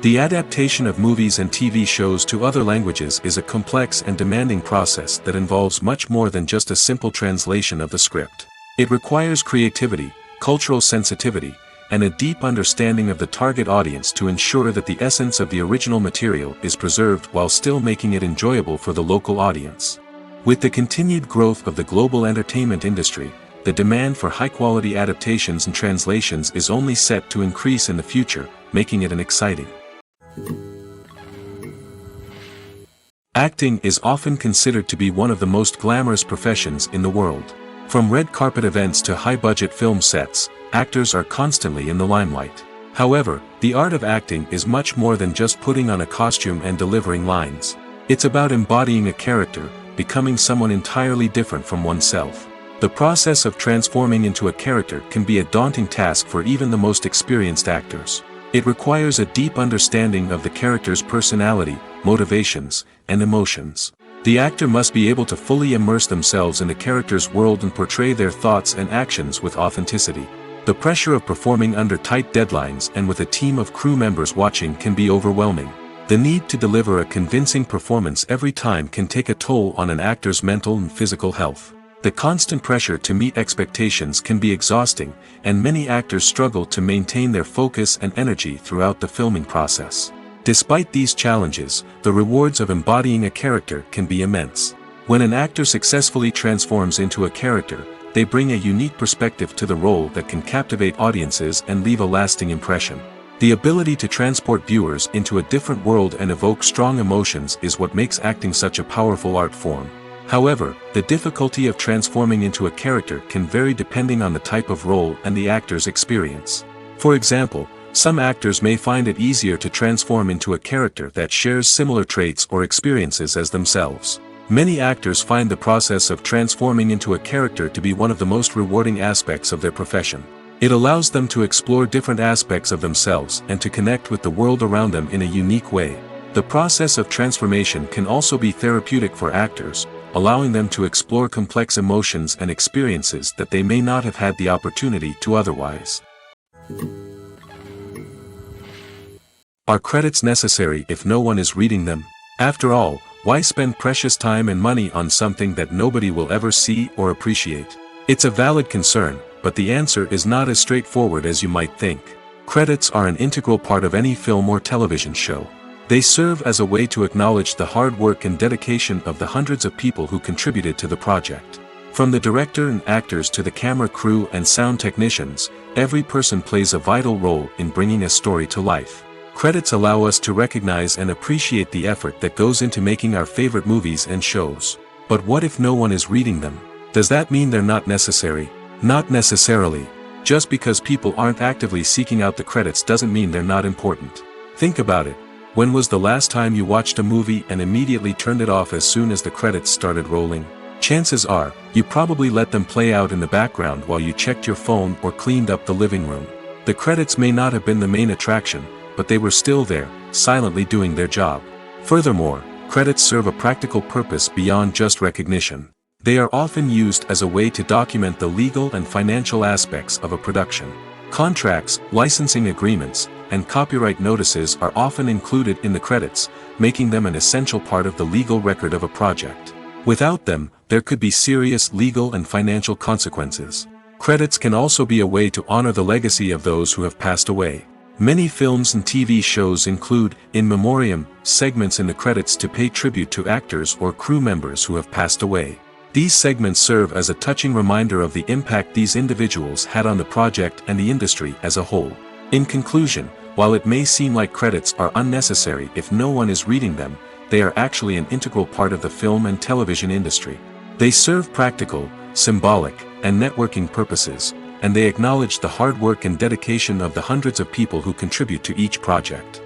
The adaptation of movies and TV shows to other languages is a complex and demanding process that involves much more than just a simple translation of the script. It requires creativity, cultural sensitivity, and a deep understanding of the target audience to ensure that the essence of the original material is preserved while still making it enjoyable for the local audience. With the continued growth of the global entertainment industry, the demand for high-quality adaptations and translations is only set to increase in the future, making it an exciting. Acting is often considered to be one of the most glamorous professions in the world. From red carpet events to high-budget film sets, actors are constantly in the limelight. However, the art of acting is much more than just putting on a costume and delivering lines. It's about embodying a character, becoming someone entirely different from oneself. The process of transforming into a character can be a daunting task for even the most experienced actors. It requires a deep understanding of the character's personality, motivations, and emotions. The actor must be able to fully immerse themselves in the character's world and portray their thoughts and actions with authenticity. The pressure of performing under tight deadlines and with a team of crew members watching can be overwhelming. The need to deliver a convincing performance every time can take a toll on an actor's mental and physical health. The constant pressure to meet expectations can be exhausting, and many actors struggle to maintain their focus and energy throughout the filming process. Despite these challenges, the rewards of embodying a character can be immense. When an actor successfully transforms into a character, they bring a unique perspective to the role that can captivate audiences and leave a lasting impression. The ability to transport viewers into a different world and evoke strong emotions is what makes acting such a powerful art form. However, the difficulty of transforming into a character can vary depending on the type of role and the actor's experience. For example, some actors may find it easier to transform into a character that shares similar traits or experiences as themselves. Many actors find the process of transforming into a character to be one of the most rewarding aspects of their profession. It allows them to explore different aspects of themselves and to connect with the world around them in a unique way. The process of transformation can also be therapeutic for actors, allowing them to explore complex emotions and experiences that they may not have had the opportunity to otherwise. Are credits necessary if no one is reading them? After all, why spend precious time and money on something that nobody will ever see or appreciate? It's a valid concern, but the answer is not as straightforward as you might think. Credits are an integral part of any film or television show. They serve as a way to acknowledge the hard work and dedication of the hundreds of people who contributed to the project. From the director and actors to the camera crew and sound technicians, every person plays a vital role in bringing a story to life. Credits allow us to recognize and appreciate the effort that goes into making our favorite movies and shows. But what if no one is reading them? Does that mean they're not necessary? Not necessarily. Just because people aren't actively seeking out the credits doesn't mean they're not important. Think about it. When was the last time you watched a movie and immediately turned it off as soon as the credits started rolling? Chances are, you probably let them play out in the background while you checked your phone or cleaned up the living room. The credits may not have been the main attraction, but they were still there, silently doing their job. Furthermore, credits serve a practical purpose beyond just recognition. They are often used as a way to document the legal and financial aspects of a production. Contracts, licensing agreements, and copyright notices are often included in the credits, making them an essential part of the legal record of a project. Without them, there could be serious legal and financial consequences. Credits can also be a way to honor the legacy of those who have passed away. Many films and TV shows include, in memoriam, segments in the credits to pay tribute to actors or crew members who have passed away. These segments serve as a touching reminder of the impact these individuals had on the project and the industry as a whole. In conclusion, while it may seem like credits are unnecessary if no one is reading them, they are actually an integral part of the film and television industry. They serve practical, symbolic, and networking purposes, and they acknowledge the hard work and dedication of the hundreds of people who contribute to each project.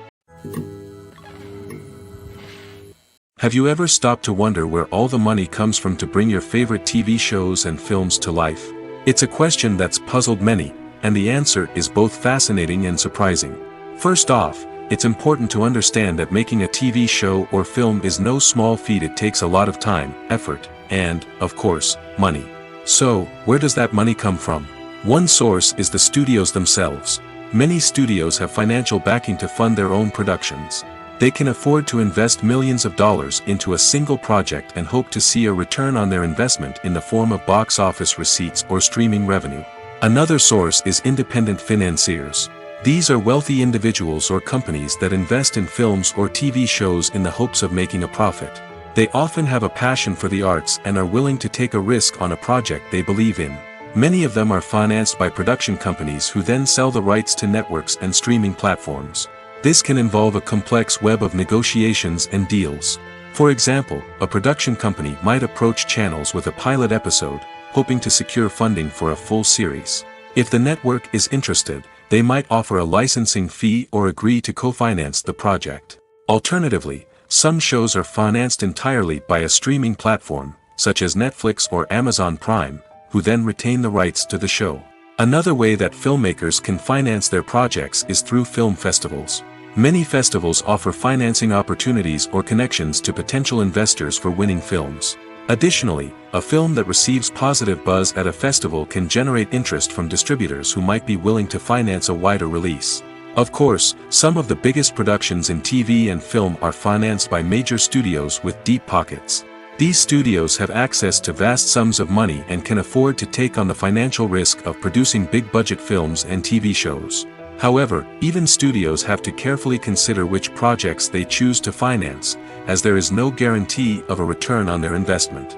Have you ever stopped to wonder where all the money comes from to bring your favorite TV shows and films to life? It's a question that's puzzled many, and the answer is both fascinating and surprising. First off, it's important to understand that making a TV show or film is no small feat. It takes a lot of time, effort, and, of course, money. So, where does that money come from? One source is the studios themselves. Many studios have financial backing to fund their own productions. They can afford to invest millions of dollars into a single project and hope to see a return on their investment in the form of box office receipts or streaming revenue. Another source is independent financiers. These are wealthy individuals or companies that invest in films or TV shows in the hopes of making a profit. They often have a passion for the arts and are willing to take a risk on a project they believe in. Many of them are financed by production companies who then sell the rights to networks and streaming platforms. This can involve a complex web of negotiations and deals. For example, a production company might approach channels with a pilot episode, hoping to secure funding for a full series. If the network is interested, they might offer a licensing fee or agree to co-finance the project. Alternatively, some shows are financed entirely by a streaming platform, such as Netflix or Amazon Prime, who then retain the rights to the show. Another way that filmmakers can finance their projects is through film festivals. Many festivals offer financing opportunities or connections to potential investors for winning films. Additionally, a film that receives positive buzz at a festival can generate interest from distributors who might be willing to finance a wider release. Of course, some of the biggest productions in TV and film are financed by major studios with deep pockets. These studios have access to vast sums of money and can afford to take on the financial risk of producing big-budget films and TV shows. However, even studios have to carefully consider which projects they choose to finance, as there is no guarantee of a return on their investment.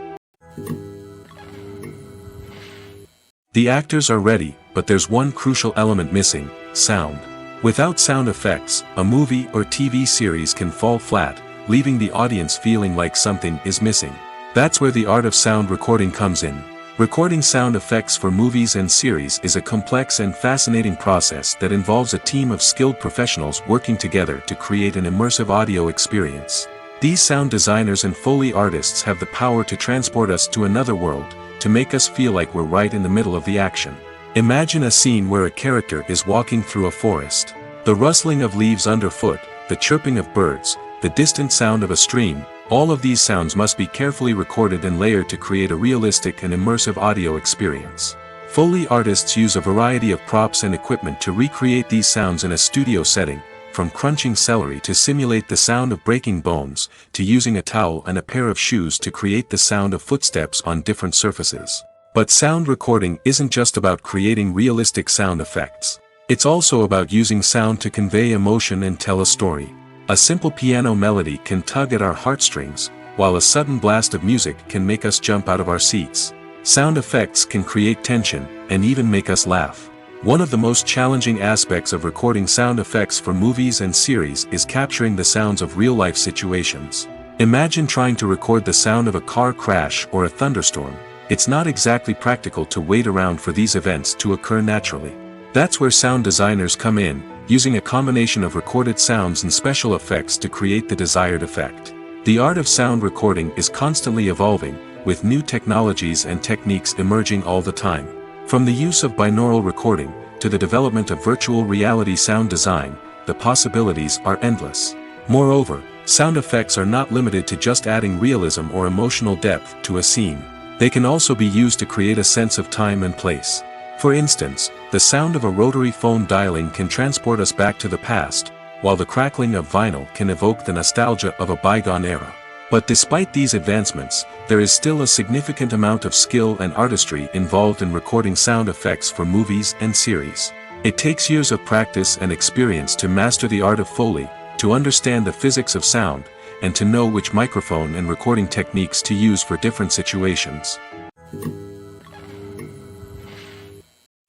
The actors are ready, but there's one crucial element missing: sound. Without sound effects, a movie or TV series can fall flat, leaving the audience feeling like something is missing. That's where the art of sound recording comes in. Recording sound effects for movies and series is a complex and fascinating process that involves a team of skilled professionals working together to create an immersive audio experience. These sound designers and Foley artists have the power to transport us to another world, to make us feel like we're right in the middle of the action. Imagine a scene where a character is walking through a forest. The rustling of leaves underfoot, the chirping of birds, the distant sound of a stream, all of these sounds must be carefully recorded and layered to create a realistic and immersive audio experience. Foley artists use a variety of props and equipment to recreate these sounds in a studio setting, from crunching celery to simulate the sound of breaking bones, to using a towel and a pair of shoes to create the sound of footsteps on different surfaces. But sound recording isn't just about creating realistic sound effects. It's also about using sound to convey emotion and tell a story. A simple piano melody can tug at our heartstrings, while a sudden blast of music can make us jump out of our seats. Sound effects can create tension, and even make us laugh. One of the most challenging aspects of recording sound effects for movies and series is capturing the sounds of real-life situations. Imagine trying to record the sound of a car crash or a thunderstorm. It's not exactly practical to wait around for these events to occur naturally. That's where sound designers come in, using a combination of recorded sounds and special effects to create the desired effect. The art of sound recording is constantly evolving, with new technologies and techniques emerging all the time. From the use of binaural recording, to the development of virtual reality sound design, the possibilities are endless. Moreover, sound effects are not limited to just adding realism or emotional depth to a scene. They can also be used to create a sense of time and place. For instance, the sound of a rotary phone dialing can transport us back to the past, while the crackling of vinyl can evoke the nostalgia of a bygone era. But despite these advancements, there is still a significant amount of skill and artistry involved in recording sound effects for movies and series. It takes years of practice and experience to master the art of Foley, to understand the physics of sound, and to know which microphone and recording techniques to use for different situations.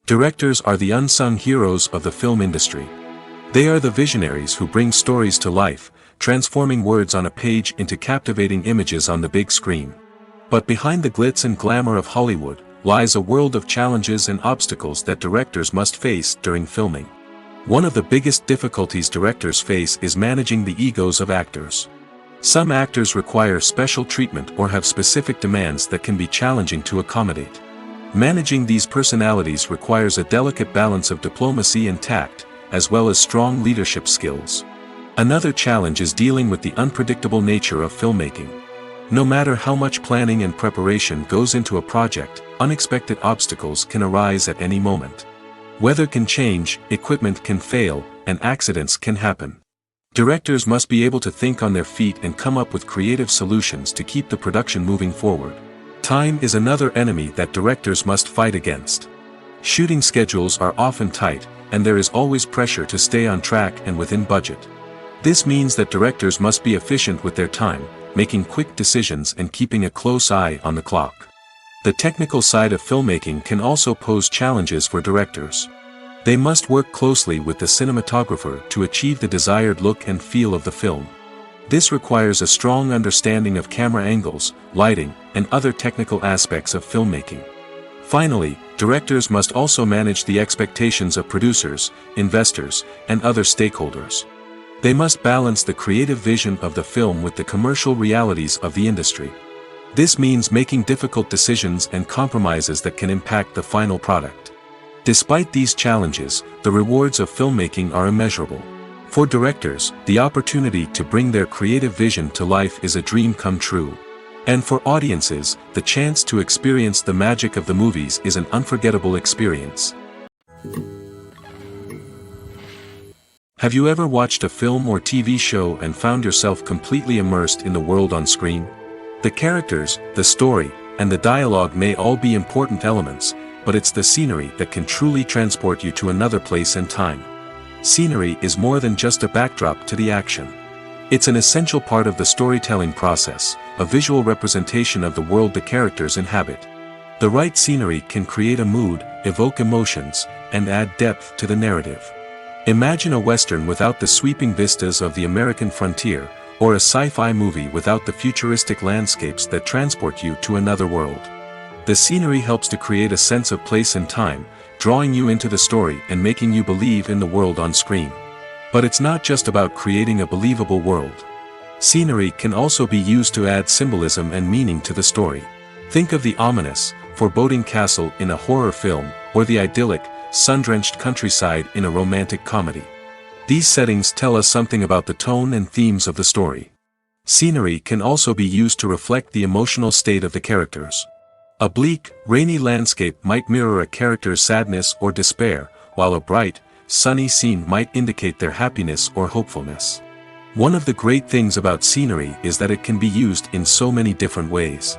Directors are the unsung heroes of the film industry. They are the visionaries who bring stories to life, transforming words on a page into captivating images on the big screen. But behind the glitz and glamour of Hollywood, lies a world of challenges and obstacles that directors must face during filming. One of the biggest difficulties directors face is managing the egos of actors. Some actors require special treatment or have specific demands that can be challenging to accommodate. Managing these personalities requires a delicate balance of diplomacy and tact, as well as strong leadership skills. Another challenge is dealing with the unpredictable nature of filmmaking. No matter how much planning and preparation goes into a project, unexpected obstacles can arise at any moment. Weather can change, equipment can fail, and accidents can happen. Directors must be able to think on their feet and come up with creative solutions to keep the production moving forward. Time is another enemy that directors must fight against. Shooting schedules are often tight, and there is always pressure to stay on track and within budget. This means that directors must be efficient with their time, making quick decisions and keeping a close eye on the clock. The technical side of filmmaking can also pose challenges for directors. They must work closely with the cinematographer to achieve the desired look and feel of the film. This requires a strong understanding of camera angles, lighting, and other technical aspects of filmmaking. Finally, directors must also manage the expectations of producers, investors, and other stakeholders. They must balance the creative vision of the film with the commercial realities of the industry. This means making difficult decisions and compromises that can impact the final product. Despite these challenges, the rewards of filmmaking are immeasurable. For directors, the opportunity to bring their creative vision to life is a dream come true. And for audiences, the chance to experience the magic of the movies is an unforgettable experience. Have you ever watched a film or TV show and found yourself completely immersed in the world on screen? The characters, the story, and the dialogue may all be important elements, but it's the scenery that can truly transport you to another place and time. Scenery is more than just a backdrop to the action. It's an essential part of the storytelling process, a visual representation of the world the characters inhabit. The right scenery can create a mood, evoke emotions, and add depth to the narrative. Imagine a Western without the sweeping vistas of the American frontier, or a sci-fi movie without the futuristic landscapes that transport you to another world. The scenery helps to create a sense of place and time, drawing you into the story and making you believe in the world on screen. But it's not just about creating a believable world. Scenery can also be used to add symbolism and meaning to the story. Think of the ominous, foreboding castle in a horror film, or the idyllic, sun-drenched countryside in a romantic comedy. These settings tell us something about the tone and themes of the story. Scenery can also be used to reflect the emotional state of the characters. A bleak, rainy landscape might mirror a character's sadness or despair, while a bright, sunny scene might indicate their happiness or hopefulness. One of the great things about scenery is that it can be used in so many different ways.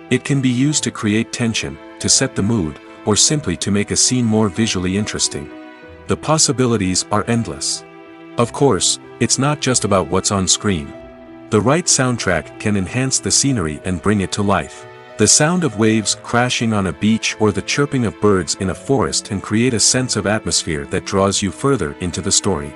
It can be used to create tension, to set the mood, or simply to make a scene more visually interesting. The possibilities are endless. Of course, it's not just about what's on screen. The right soundtrack can enhance the scenery and bring it to life. The sound of waves crashing on a beach or the chirping of birds in a forest can create a sense of atmosphere that draws you further into the story.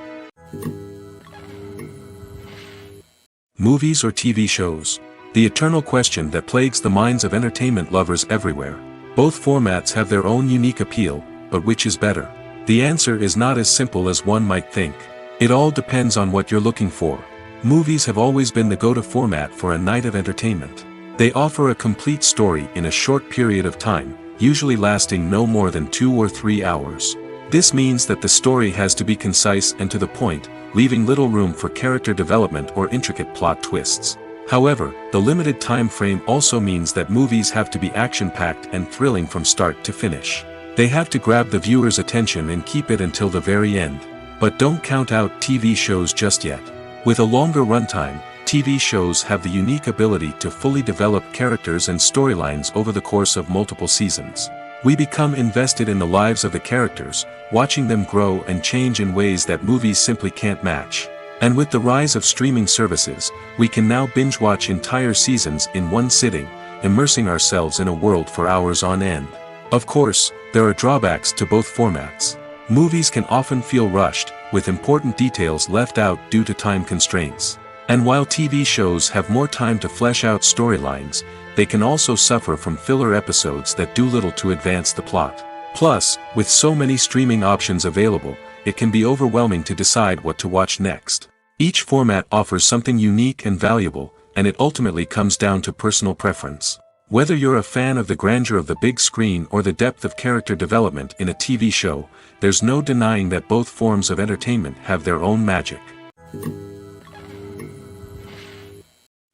Movies or TV shows? The eternal question that plagues the minds of entertainment lovers everywhere. Both formats have their own unique appeal, but which is better? The answer is not as simple as one might think. It all depends on what you're looking for. Movies have always been the go-to format for a night of entertainment. They offer a complete story in a short period of time, usually lasting no more than 2 or 3 hours. This means that the story has to be concise and to the point, leaving little room for character development or intricate plot twists. However, the limited time frame also means that movies have to be action-packed and thrilling from start to finish. They have to grab the viewer's attention and keep it until the very end. But don't count out TV shows just yet. With a longer runtime, TV shows have the unique ability to fully develop characters and storylines over the course of multiple seasons. We become invested in the lives of the characters, watching them grow and change in ways that movies simply can't match. And with the rise of streaming services, we can now binge-watch entire seasons in one sitting, immersing ourselves in a world for hours on end. Of course, there are drawbacks to both formats. Movies can often feel rushed, with important details left out due to time constraints. And while TV shows have more time to flesh out storylines, they can also suffer from filler episodes that do little to advance the plot. Plus, with so many streaming options available, it can be overwhelming to decide what to watch next. Each format offers something unique and valuable, and it ultimately comes down to personal preference. Whether you're a fan of the grandeur of the big screen or the depth of character development in a TV show, there's no denying that both forms of entertainment have their own magic.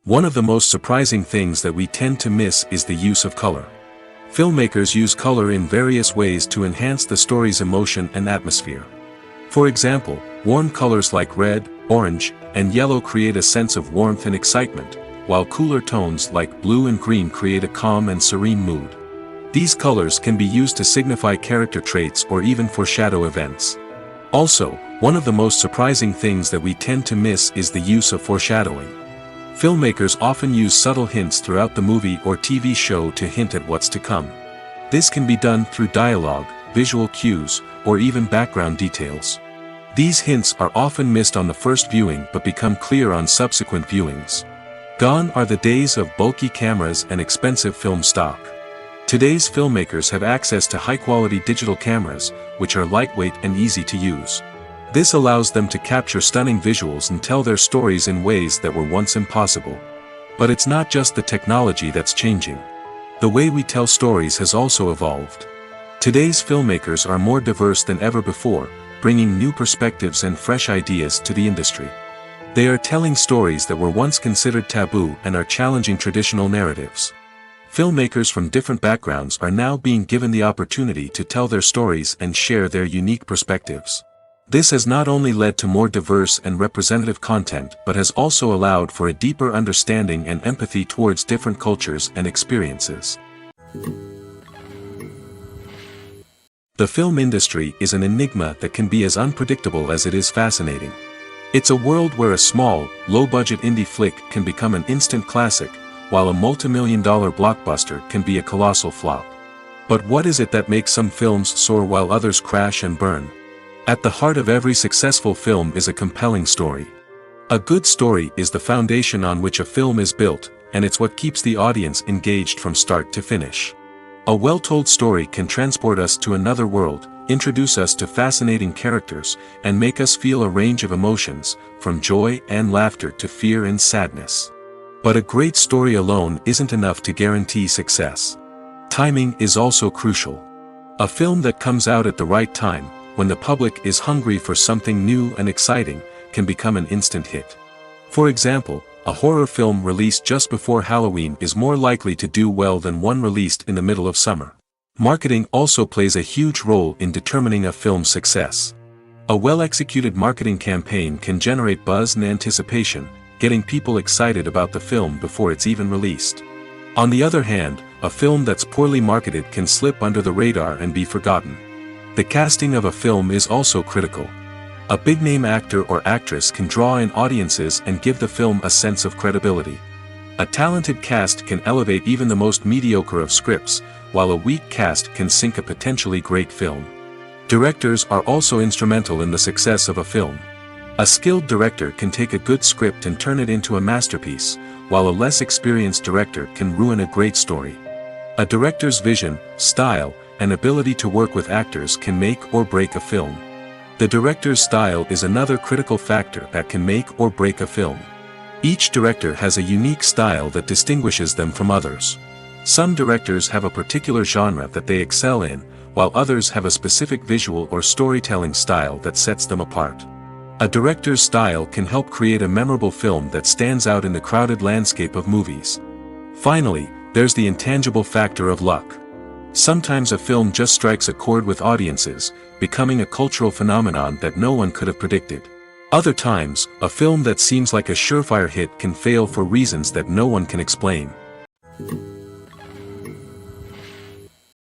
One of the most surprising things that we tend to miss is the use of color. Filmmakers use color in various ways to enhance the story's emotion and atmosphere. For example, warm colors like red, orange, and yellow create a sense of warmth and excitement, while cooler tones like blue and green create a calm and serene mood. These colors can be used to signify character traits or even foreshadow events. Also, one of the most surprising things that we tend to miss is the use of foreshadowing. Filmmakers often use subtle hints throughout the movie or TV show to hint at what's to come. This can be done through dialogue, visual cues, or even background details. These hints are often missed on the first viewing but become clear on subsequent viewings. Gone are the days of bulky cameras and expensive film stock. Today's filmmakers have access to high-quality digital cameras, which are lightweight and easy to use. This allows them to capture stunning visuals and tell their stories in ways that were once impossible. But it's not just the technology that's changing. The way we tell stories has also evolved. Today's filmmakers are more diverse than ever before, bringing new perspectives and fresh ideas to the industry. They are telling stories that were once considered taboo and are challenging traditional narratives. Filmmakers from different backgrounds are now being given the opportunity to tell their stories and share their unique perspectives. This has not only led to more diverse and representative content but has also allowed for a deeper understanding and empathy towards different cultures and experiences. The film industry is an enigma that can be as unpredictable as it is fascinating. It's a world where a small, low-budget indie flick can become an instant classic, while a multi-million-dollar blockbuster can be a colossal flop. But what is it that makes some films soar while others crash and burn? At the heart of every successful film is a compelling story. A good story is the foundation on which a film is built, and it's what keeps the audience engaged from start to finish. A well-told story can transport us to another world, introduce us to fascinating characters, and make us feel a range of emotions, from joy and laughter to fear and sadness. But a great story alone isn't enough to guarantee success. Timing is also crucial. A film that comes out at the right time, when the public is hungry for something new and exciting, can become an instant hit. For example, a horror film released just before Halloween is more likely to do well than one released in the middle of summer. Marketing also plays a huge role in determining a film's success. A well-executed marketing campaign can generate buzz and anticipation, getting people excited about the film before it's even released. On the other hand, a film that's poorly marketed can slip under the radar and be forgotten. The casting of a film is also critical. A big-name actor or actress can draw in audiences and give the film a sense of credibility. A talented cast can elevate even the most mediocre of scripts, while a weak cast can sink a potentially great film. Directors are also instrumental in the success of a film. A skilled director can take a good script and turn it into a masterpiece, while a less experienced director can ruin a great story. A director's vision, style, and ability to work with actors can make or break a film. The director's style is another critical factor that can make or break a film. Each director has a unique style that distinguishes them from others. Some directors have a particular genre that they excel in, while others have a specific visual or storytelling style that sets them apart. A director's style can help create a memorable film that stands out in the crowded landscape of movies. Finally, there's the intangible factor of luck. Sometimes a film just strikes a chord with audiences, becoming a cultural phenomenon that no one could have predicted. Other times, a film that seems like a surefire hit can fail for reasons that no one can explain.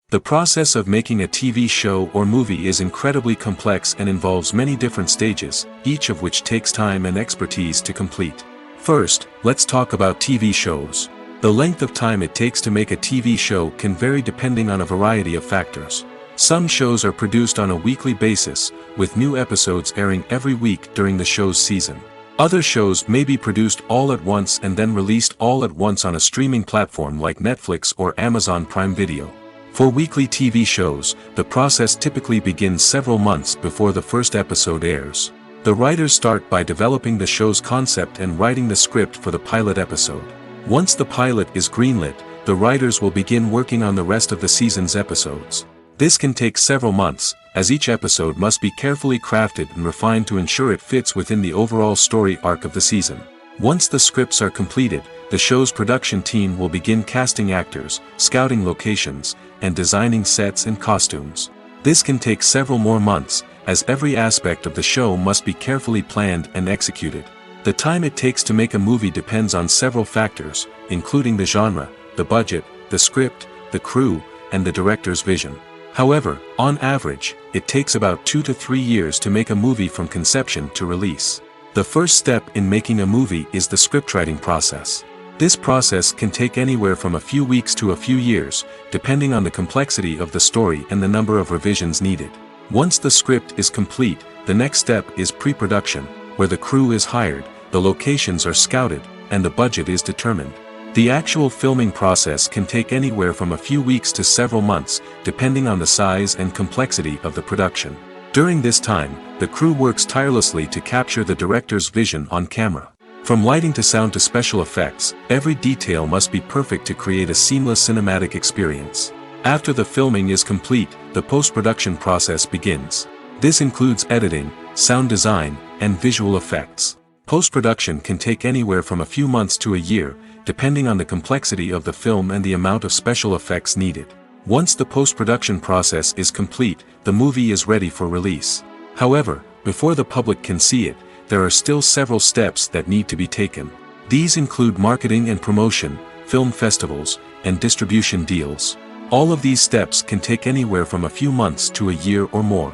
The process of making a TV show or movie is incredibly complex and involves many different stages, each of which takes time and expertise to complete. First, let's talk about TV shows. The length of time it takes to make a TV show can vary depending on a variety of factors. Some shows are produced on a weekly basis, with new episodes airing every week during the show's season. Other shows may be produced all at once and then released all at once on a streaming platform like Netflix or Amazon Prime Video. For weekly TV shows, the process typically begins several months before the first episode airs. The writers start by developing the show's concept and writing the script for the pilot episode. Once the pilot is greenlit, the writers will begin working on the rest of the season's episodes. This can take several months, as each episode must be carefully crafted and refined to ensure it fits within the overall story arc of the season. Once the scripts are completed, the show's production team will begin casting actors, scouting locations, and designing sets and costumes. This can take several more months, as every aspect of the show must be carefully planned and executed. The time it takes to make a movie depends on several factors, including the genre, the budget, the script, the crew, and the director's vision. However, on average, it takes about 2 to 3 years to make a movie from conception to release. The first step in making a movie is the scriptwriting process. This process can take anywhere from a few weeks to a few years, depending on the complexity of the story and the number of revisions needed. Once the script is complete, the next step is pre-production, where the crew is hired, the locations are scouted, and the budget is determined. The actual filming process can take anywhere from a few weeks to several months, depending on the size and complexity of the production. During this time, the crew works tirelessly to capture the director's vision on camera. From lighting to sound to special effects, every detail must be perfect to create a seamless cinematic experience. After the filming is complete, the post-production process begins. This includes editing, sound design, and visual effects. Post-production can take anywhere from a few months to a year, depending on the complexity of the film and the amount of special effects needed. Once the post-production process is complete, the movie is ready for release. However, before the public can see it, there are still several steps that need to be taken. These include marketing and promotion, film festivals, and distribution deals. All of these steps can take anywhere from a few months to a year or more.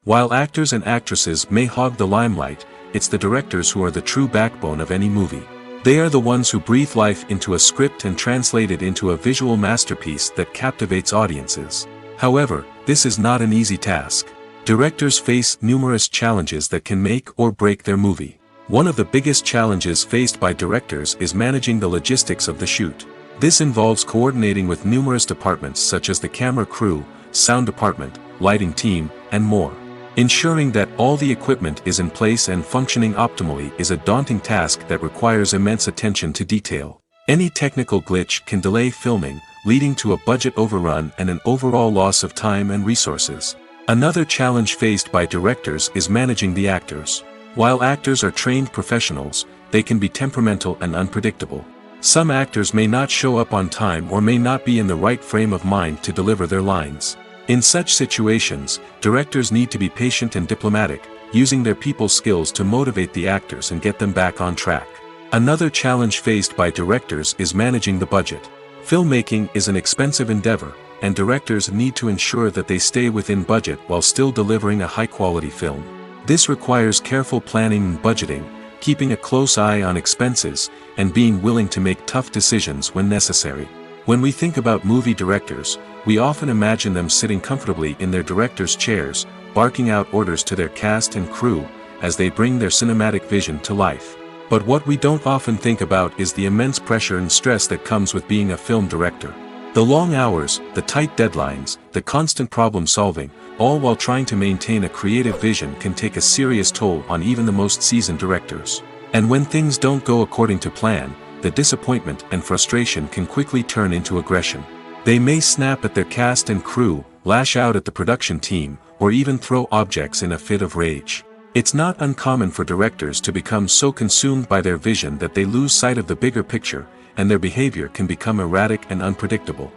While actors and actresses may hog the limelight, it's the directors who are the true backbone of any movie. They are the ones who breathe life into a script and translate it into a visual masterpiece that captivates audiences. However, this is not an easy task. Directors face numerous challenges that can make or break their movie. One of the biggest challenges faced by directors is managing the logistics of the shoot. This involves coordinating with numerous departments such as the camera crew, sound department, lighting team, and more. Ensuring that all the equipment is in place and functioning optimally is a daunting task that requires immense attention to detail. Any technical glitch can delay filming, leading to a budget overrun and an overall loss of time and resources. Another challenge faced by directors is managing the actors. While actors are trained professionals, they can be temperamental and unpredictable. Some actors may not show up on time or may not be in the right frame of mind to deliver their lines. In such situations, directors need to be patient and diplomatic, using their people skills to motivate the actors and get them back on track. Another challenge faced by directors is managing the budget. Filmmaking is an expensive endeavor, and directors need to ensure that they stay within budget while still delivering a high-quality film. This requires careful planning and budgeting, keeping a close eye on expenses, and being willing to make tough decisions when necessary. When we think about movie directors, we often imagine them sitting comfortably in their director's chairs, barking out orders to their cast and crew, as they bring their cinematic vision to life. But what we don't often think about is the immense pressure and stress that comes with being a film director. The long hours, the tight deadlines, the constant problem solving, all while trying to maintain a creative vision can take a serious toll on even the most seasoned directors. And when things don't go according to plan, the disappointment and frustration can quickly turn into aggression. They may snap at their cast and crew, lash out at the production team, or even throw objects in a fit of rage. It's not uncommon for directors to become so consumed by their vision that they lose sight of the bigger picture, and their behavior can become erratic and unpredictable.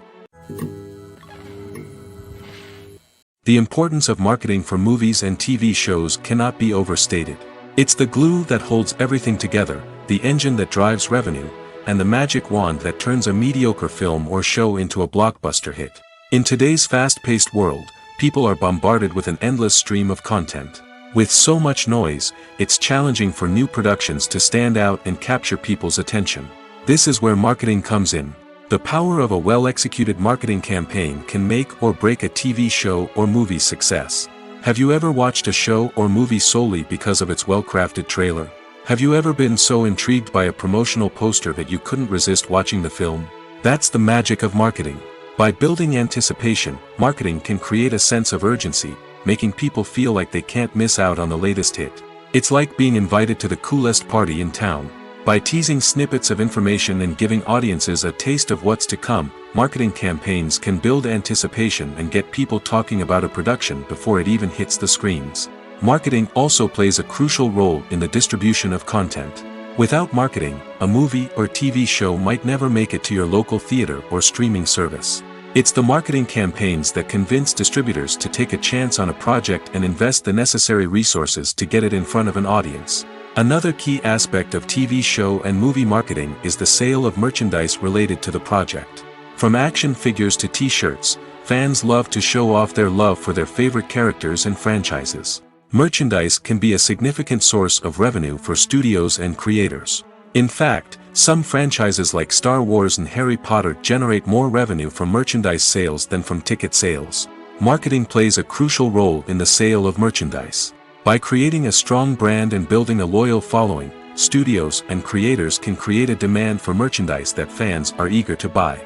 The importance of marketing for movies and TV shows cannot be overstated. It's the glue that holds everything together, the engine that drives revenue, and the magic wand that turns a mediocre film or show into a blockbuster hit. In today's fast-paced world, people are bombarded with an endless stream of content. With so much noise, it's challenging for new productions to stand out and capture people's attention. This is where marketing comes in. The power of a well-executed marketing campaign can make or break a TV show or movie's success. Have you ever watched a show or movie solely because of its well-crafted trailer? Have you ever been so intrigued by a promotional poster that you couldn't resist watching the film? That's the magic of marketing. By building anticipation, marketing can create a sense of urgency, making people feel like they can't miss out on the latest hit. It's like being invited to the coolest party in town. By teasing snippets of information and giving audiences a taste of what's to come, marketing campaigns can build anticipation and get people talking about a production before it even hits the screens. Marketing also plays a crucial role in the distribution of content. Without marketing, a movie or TV show might never make it to your local theater or streaming service. It's the marketing campaigns that convince distributors to take a chance on a project and invest the necessary resources to get it in front of an audience. Another key aspect of TV show and movie marketing is the sale of merchandise related to the project. From action figures to t-shirts, fans love to show off their love for their favorite characters and franchises. Merchandise can be a significant source of revenue for studios and creators. In fact, some franchises like Star Wars and Harry Potter generate more revenue from merchandise sales than from ticket sales. Marketing plays a crucial role in the sale of merchandise. By creating a strong brand and building a loyal following, studios and creators can create a demand for merchandise that fans are eager to buy.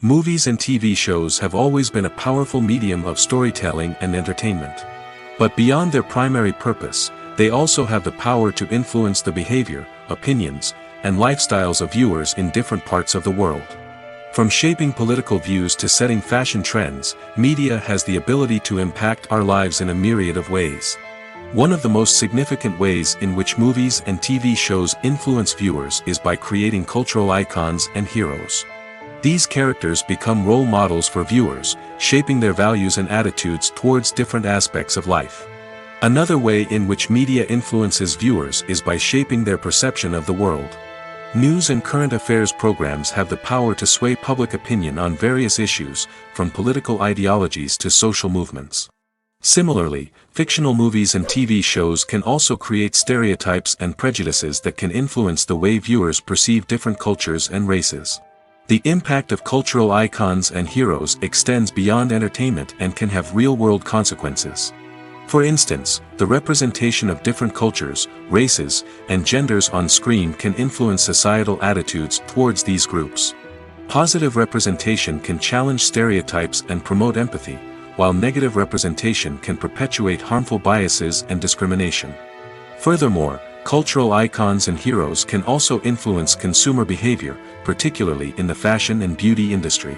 Movies and TV shows have always been a powerful medium of storytelling and entertainment. But beyond their primary purpose, they also have the power to influence the behavior, opinions, and lifestyles of viewers in different parts of the world. From shaping political views to setting fashion trends, media has the ability to impact our lives in a myriad of ways. One of the most significant ways in which movies and TV shows influence viewers is by creating cultural icons and heroes. These characters become role models for viewers, shaping their values and attitudes towards different aspects of life. Another way in which media influences viewers is by shaping their perception of the world. News and current affairs programs have the power to sway public opinion on various issues, from political ideologies to social movements. Similarly, fictional movies and TV shows can also create stereotypes and prejudices that can influence the way viewers perceive different cultures and races. The impact of cultural icons and heroes extends beyond entertainment and can have real-world consequences. For instance, the representation of different cultures, races, and genders on screen can influence societal attitudes towards these groups. Positive representation can challenge stereotypes and promote empathy, while negative representation can perpetuate harmful biases and discrimination. Furthermore, cultural icons and heroes can also influence consumer behavior, particularly in the fashion and beauty industry.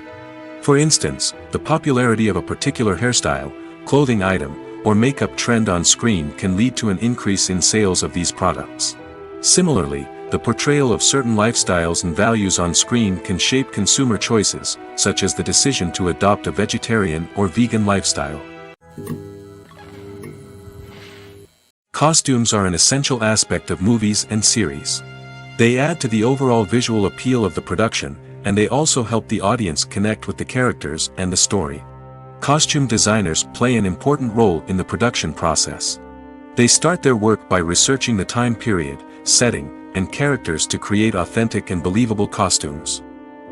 For instance, the popularity of a particular hairstyle, clothing item, or makeup trend on screen can lead to an increase in sales of these products. Similarly, the portrayal of certain lifestyles and values on screen can shape consumer choices, such as the decision to adopt a vegetarian or vegan lifestyle. Costumes are an essential aspect of movies and series. They add to the overall visual appeal of the production, and they also help the audience connect with the characters and the story. Costume designers play an important role in the production process. They start their work by researching the time period, setting, and characters to create authentic and believable costumes.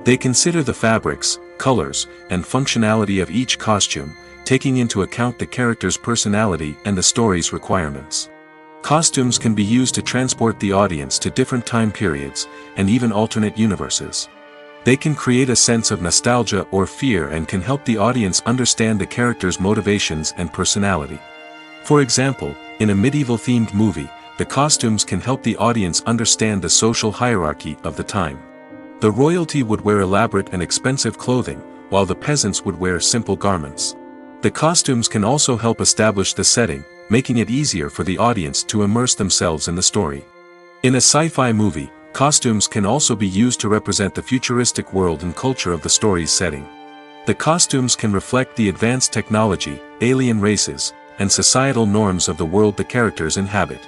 They consider the fabrics, colors, and functionality of each costume, taking into account the character's personality and the story's requirements. Costumes can be used to transport the audience to different time periods, and even alternate universes. They can create a sense of nostalgia or fear and can help the audience understand the character's motivations and personality. For example, in a medieval-themed movie, the costumes can help the audience understand the social hierarchy of the time. The royalty would wear elaborate and expensive clothing, while the peasants would wear simple garments. The costumes can also help establish the setting, making it easier for the audience to immerse themselves in the story. In a sci-fi movie, costumes can also be used to represent the futuristic world and culture of the story's setting. The costumes can reflect the advanced technology, alien races, and societal norms of the world the characters inhabit.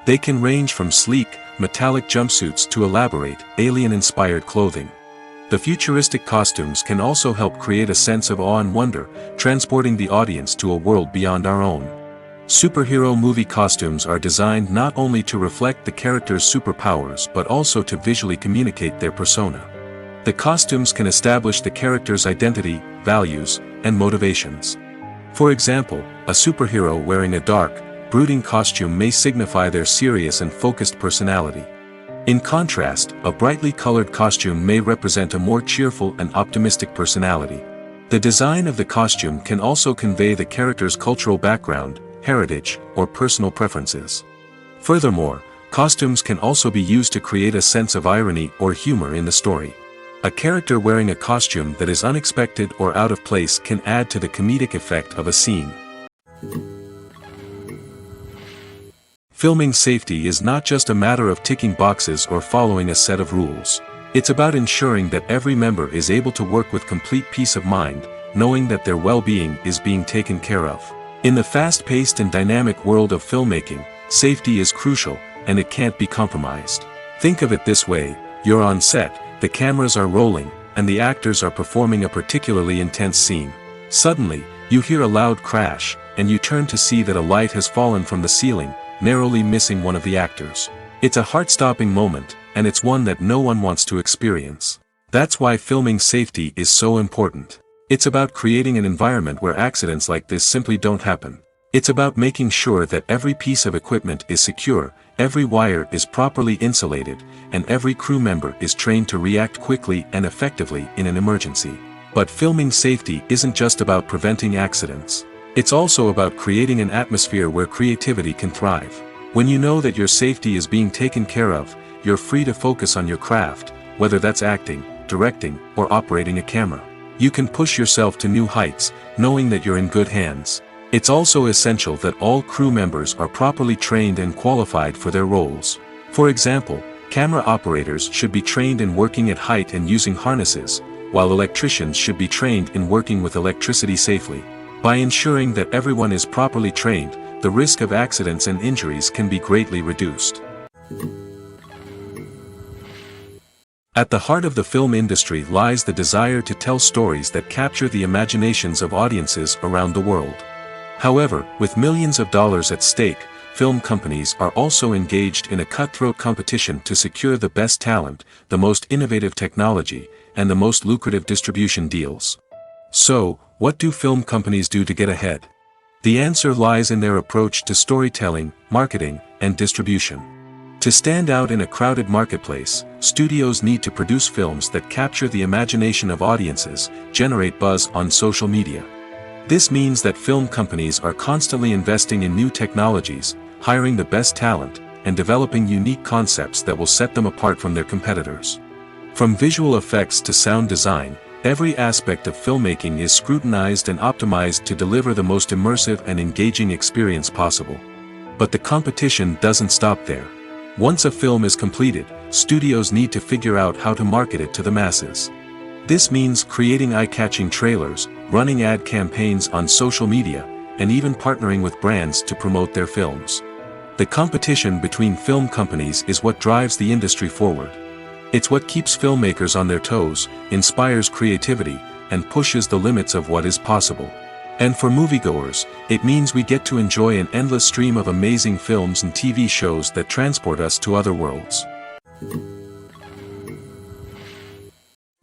They can range from sleek, metallic jumpsuits to elaborate, alien-inspired clothing. The futuristic costumes can also help create a sense of awe and wonder, transporting the audience to a world beyond our own. Superhero movie costumes are designed not only to reflect the character's superpowers but also to visually communicate their persona. The costumes can establish the character's identity, values, and motivations. For example, a superhero wearing a dark, brooding costume may signify their serious and focused personality. In contrast, a brightly colored costume may represent a more cheerful and optimistic personality. The design of the costume can also convey the character's cultural background, heritage, or personal preferences. Furthermore, costumes can also be used to create a sense of irony or humor in the story. A character wearing a costume that is unexpected or out of place can add to the comedic effect of a scene. Filming safety is not just a matter of ticking boxes or following a set of rules. It's about ensuring that every member is able to work with complete peace of mind, knowing that their well-being is being taken care of. In the fast-paced and dynamic world of filmmaking, safety is crucial, and it can't be compromised. Think of it this way: you're on set, the cameras are rolling, and the actors are performing a particularly intense scene. Suddenly, you hear a loud crash, and you turn to see that a light has fallen from the ceiling, narrowly missing one of the actors. It's a heart-stopping moment, and it's one that no one wants to experience. That's why filming safety is so important. It's about creating an environment where accidents like this simply don't happen. It's about making sure that every piece of equipment is secure, every wire is properly insulated, and every crew member is trained to react quickly and effectively in an emergency. But filming safety isn't just about preventing accidents. It's also about creating an atmosphere where creativity can thrive. When you know that your safety is being taken care of, you're free to focus on your craft, whether that's acting, directing, or operating a camera. You can push yourself to new heights, knowing that you're in good hands. It's also essential that all crew members are properly trained and qualified for their roles. For example, camera operators should be trained in working at height and using harnesses, while electricians should be trained in working with electricity safely. By ensuring that everyone is properly trained, the risk of accidents and injuries can be greatly reduced. At the heart of the film industry lies the desire to tell stories that capture the imaginations of audiences around the world. However, with millions of dollars at stake, film companies are also engaged in a cutthroat competition to secure the best talent, the most innovative technology, and the most lucrative distribution deals. So, what do film companies do to get ahead? The answer lies in their approach to storytelling, marketing, and distribution. To stand out in a crowded marketplace, studios need to produce films that capture the imagination of audiences, generate buzz on social media. This means that film companies are constantly investing in new technologies, hiring the best talent, and developing unique concepts that will set them apart from their competitors. From visual effects to sound design, every aspect of filmmaking is scrutinized and optimized to deliver the most immersive and engaging experience possible. But the competition doesn't stop there. Once a film is completed, studios need to figure out how to market it to the masses. This means creating eye-catching trailers, running ad campaigns on social media, and even partnering with brands to promote their films. The competition between film companies is what drives the industry forward. It's what keeps filmmakers on their toes, inspires creativity, and pushes the limits of what is possible. And for moviegoers, it means we get to enjoy an endless stream of amazing films and TV shows that transport us to other worlds.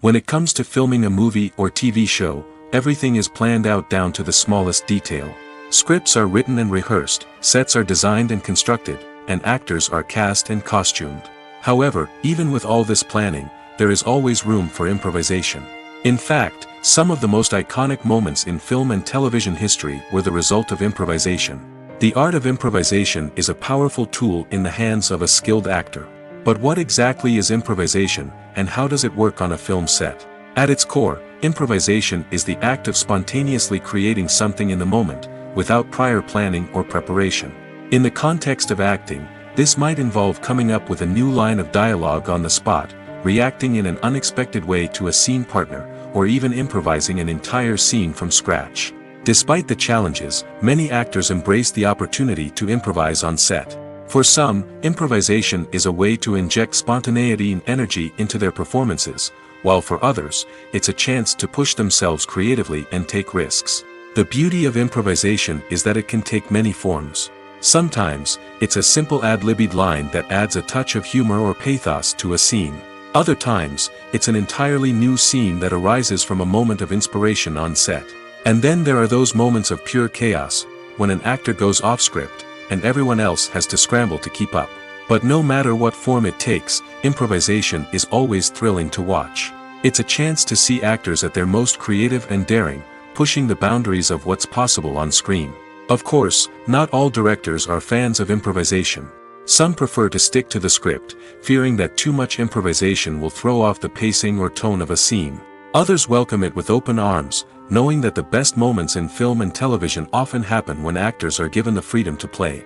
When it comes to filming a movie or TV show, everything is planned out down to the smallest detail. Scripts are written and rehearsed, sets are designed and constructed, and actors are cast and costumed. However, even with all this planning, there is always room for improvisation. In fact, some of the most iconic moments in film and television history were the result of improvisation. The art of improvisation is a powerful tool in the hands of a skilled actor. But what exactly is improvisation, and how does it work on a film set? At its core, improvisation is the act of spontaneously creating something in the moment, without prior planning or preparation. In the context of acting, this might involve coming up with a new line of dialogue on the spot, reacting in an unexpected way to a scene partner, or even improvising an entire scene from scratch. Despite the challenges, many actors embrace the opportunity to improvise on set. For some, improvisation is a way to inject spontaneity and energy into their performances, while for others, it's a chance to push themselves creatively and take risks. The beauty of improvisation is that it can take many forms. Sometimes, it's a simple ad-libbed line that adds a touch of humor or pathos to a scene. Other times, it's an entirely new scene that arises from a moment of inspiration on set. And then there are those moments of pure chaos, when an actor goes off script, and everyone else has to scramble to keep up. But no matter what form it takes, improvisation is always thrilling to watch. It's a chance to see actors at their most creative and daring, pushing the boundaries of what's possible on screen. Of course, not all directors are fans of improvisation. Some prefer to stick to the script, fearing that too much improvisation will throw off the pacing or tone of a scene. Others welcome it with open arms, knowing that the best moments in film and television often happen when actors are given the freedom to play.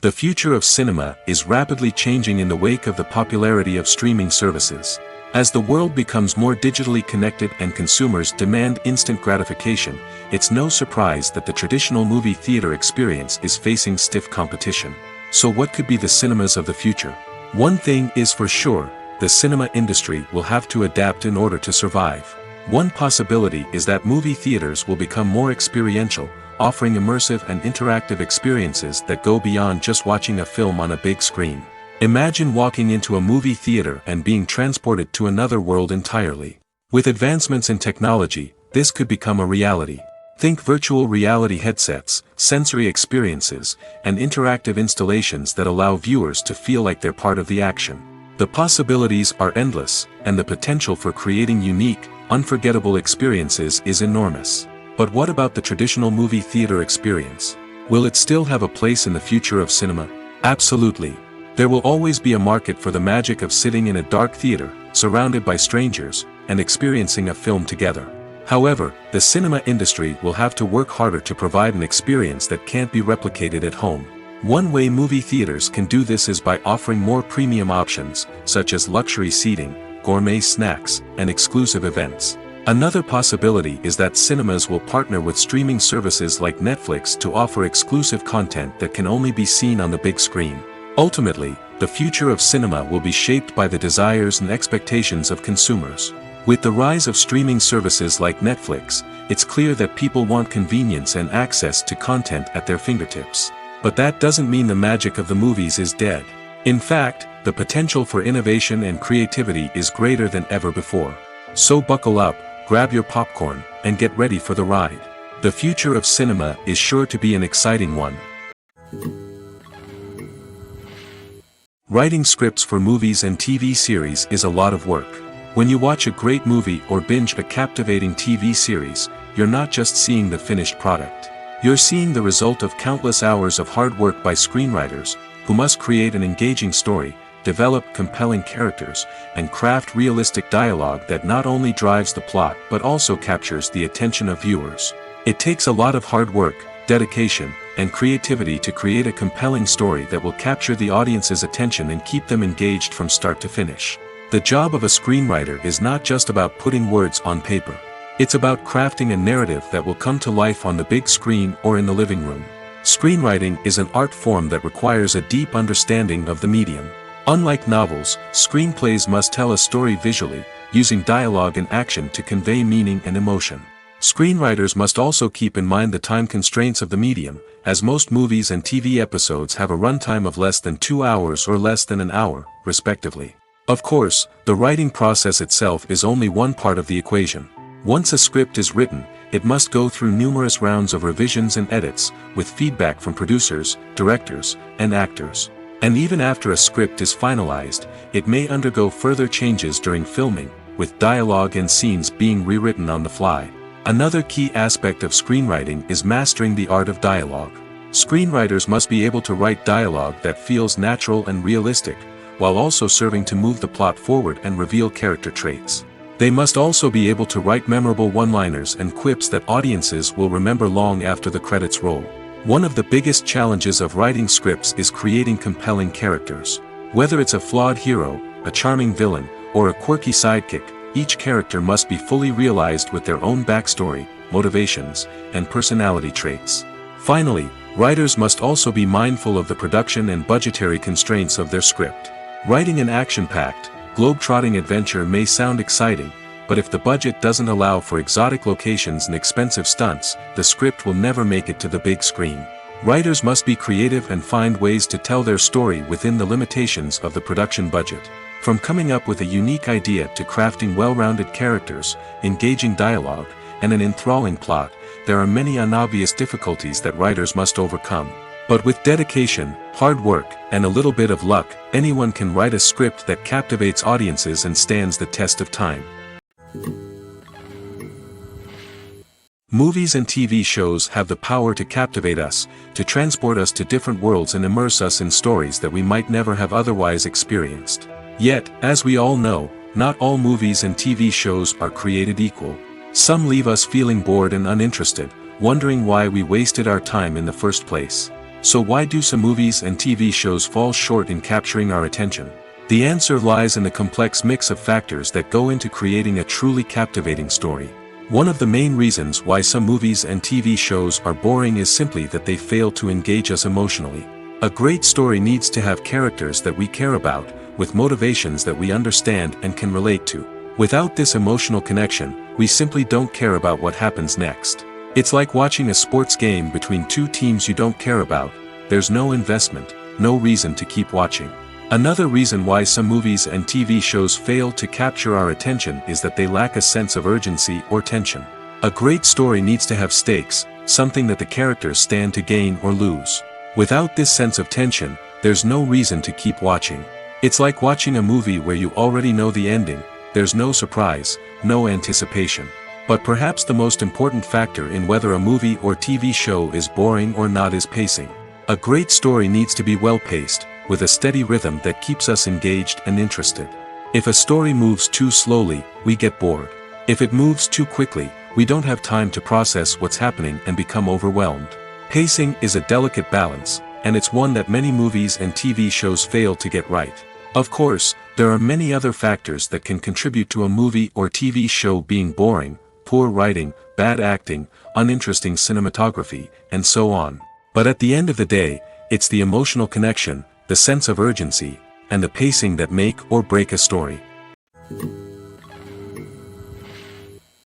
The future of cinema is rapidly changing in the wake of the popularity of streaming services. As the world becomes more digitally connected and consumers demand instant gratification, it's no surprise that the traditional movie theater experience is facing stiff competition. So what could be the cinemas of the future? One thing is for sure, the cinema industry will have to adapt in order to survive. One possibility is that movie theaters will become more experiential, offering immersive and interactive experiences that go beyond just watching a film on a big screen. Imagine walking into a movie theater and being transported to another world entirely. With advancements in technology, this could become a reality. Think virtual reality headsets, sensory experiences, and interactive installations that allow viewers to feel like they're part of the action. The possibilities are endless, and the potential for creating unique, unforgettable experiences is enormous. But what about the traditional movie theater experience? Will it still have a place in the future of cinema? Absolutely. There will always be a market for the magic of sitting in a dark theater, surrounded by strangers, and experiencing a film together. However, the cinema industry will have to work harder to provide an experience that can't be replicated at home. One way movie theaters can do this is by offering more premium options, such as luxury seating, gourmet snacks, and exclusive events. Another possibility is that cinemas will partner with streaming services like Netflix to offer exclusive content that can only be seen on the big screen. Ultimately, the future of cinema will be shaped by the desires and expectations of consumers. With the rise of streaming services like Netflix, it's clear that people want convenience and access to content at their fingertips. But that doesn't mean the magic of the movies is dead. In fact, the potential for innovation and creativity is greater than ever before. So buckle up, grab your popcorn, and get ready for the ride. The future of cinema is sure to be an exciting one. Writing scripts for movies and TV series is a lot of work. When you watch a great movie or binge a captivating TV series, you're not just seeing the finished product. You're seeing the result of countless hours of hard work by screenwriters, who must create an engaging story, develop compelling characters, and craft realistic dialogue that not only drives the plot but also captures the attention of viewers. It takes a lot of hard work, dedication, and creativity to create a compelling story that will capture the audience's attention and keep them engaged from start to finish. The job of a screenwriter is not just about putting words on paper. It's about crafting a narrative that will come to life on the big screen or in the living room. Screenwriting is an art form that requires a deep understanding of the medium. Unlike novels, screenplays must tell a story visually, using dialogue and action to convey meaning and emotion. Screenwriters must also keep in mind the time constraints of the medium, as most movies and TV episodes have a runtime of less than 2 hours or less than an hour, respectively. Of course, the writing process itself is only one part of the equation. Once a script is written, it must go through numerous rounds of revisions and edits, with feedback from producers, directors, and actors. And even after a script is finalized, it may undergo further changes during filming, with dialogue and scenes being rewritten on the fly. Another key aspect of screenwriting is mastering the art of dialogue. Screenwriters must be able to write dialogue that feels natural and realistic, while also serving to move the plot forward and reveal character traits. They must also be able to write memorable one-liners and quips that audiences will remember long after the credits roll. One of the biggest challenges of writing scripts is creating compelling characters. Whether it's a flawed hero, a charming villain, or a quirky sidekick, each character must be fully realized with their own backstory, motivations, and personality traits. Finally, writers must also be mindful of the production and budgetary constraints of their script. Writing an action-packed, globe-trotting adventure may sound exciting, but if the budget doesn't allow for exotic locations and expensive stunts, the script will never make it to the big screen. Writers must be creative and find ways to tell their story within the limitations of the production budget. From coming up with a unique idea to crafting well-rounded characters, engaging dialogue, and an enthralling plot, there are many unobvious difficulties that writers must overcome. But with dedication, hard work, and a little bit of luck, anyone can write a script that captivates audiences and stands the test of time. Movies and TV shows have the power to captivate us, to transport us to different worlds and immerse us in stories that we might never have otherwise experienced. Yet, as we all know, not all movies and TV shows are created equal. Some leave us feeling bored and uninterested, wondering why we wasted our time in the first place. So why do some movies and TV shows fall short in capturing our attention? The answer lies in the complex mix of factors that go into creating a truly captivating story. One of the main reasons why some movies and TV shows are boring is simply that they fail to engage us emotionally. A great story needs to have characters that we care about, with motivations that we understand and can relate to. Without this emotional connection, we simply don't care about what happens next. It's like watching a sports game between two teams you don't care about. There's no investment, no reason to keep watching. Another reason why some movies and TV shows fail to capture our attention is that they lack a sense of urgency or tension. A great story needs to have stakes, something that the characters stand to gain or lose. Without this sense of tension, there's no reason to keep watching. It's like watching a movie where you already know the ending. There's no surprise, no anticipation. But perhaps the most important factor in whether a movie or TV show is boring or not is pacing. A great story needs to be well-paced, with a steady rhythm that keeps us engaged and interested. If a story moves too slowly, we get bored. If it moves too quickly, we don't have time to process what's happening and become overwhelmed. Pacing is a delicate balance, and it's one that many movies and TV shows fail to get right. Of course, there are many other factors that can contribute to a movie or TV show being boring: poor writing, bad acting, uninteresting cinematography, and so on. But at the end of the day, it's the emotional connection, the sense of urgency, and the pacing that make or break a story.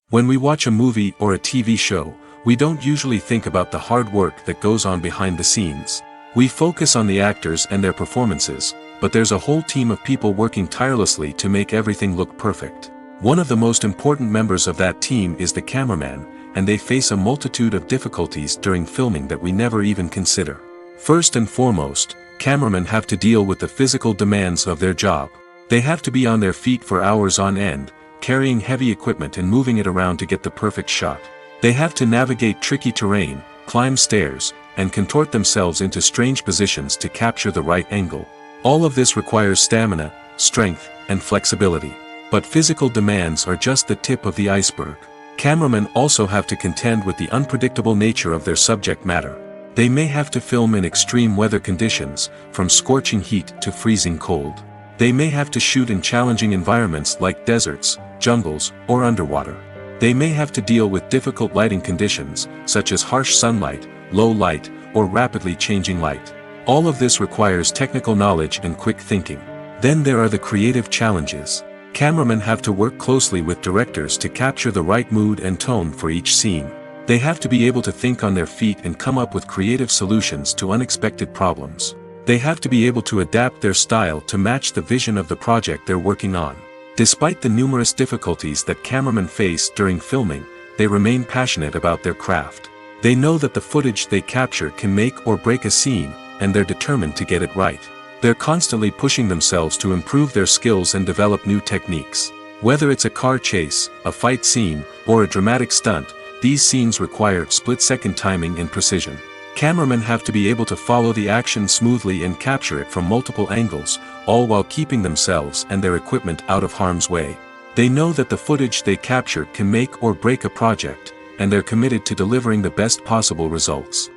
When we watch a movie or a TV show, we don't usually think about the hard work that goes on behind the scenes. We focus on the actors and their performances, but there's a whole team of people working tirelessly to make everything look perfect. One of the most important members of that team is the cameraman, and they face a multitude of difficulties during filming that we never even consider. First and foremost, cameramen have to deal with the physical demands of their job. They have to be on their feet for hours on end, carrying heavy equipment and moving it around to get the perfect shot. They have to navigate tricky terrain, climb stairs, and contort themselves into strange positions to capture the right angle. All of this requires stamina, strength, and flexibility. But physical demands are just the tip of the iceberg. Cameramen also have to contend with the unpredictable nature of their subject matter. They may have to film in extreme weather conditions, from scorching heat to freezing cold. They may have to shoot in challenging environments like deserts, jungles, or underwater. They may have to deal with difficult lighting conditions, such as harsh sunlight, low light, or rapidly changing light. All of this requires technical knowledge and quick thinking. Then there are the creative challenges. Cameramen have to work closely with directors to capture the right mood and tone for each scene. They have to be able to think on their feet and come up with creative solutions to unexpected problems. They have to be able to adapt their style to match the vision of the project they're working on. Despite the numerous difficulties that cameramen face during filming, they remain passionate about their craft. They know that the footage they capture can make or break a scene, and they're determined to get it right. They're constantly pushing themselves to improve their skills and develop new techniques. Whether it's a car chase, a fight scene, or a dramatic stunt, these scenes require split-second timing and precision. Cameramen have to be able to follow the action smoothly and capture it from multiple angles, all while keeping themselves and their equipment out of harm's way. They know that the footage they capture can make or break a project, and they're committed to delivering the best possible results.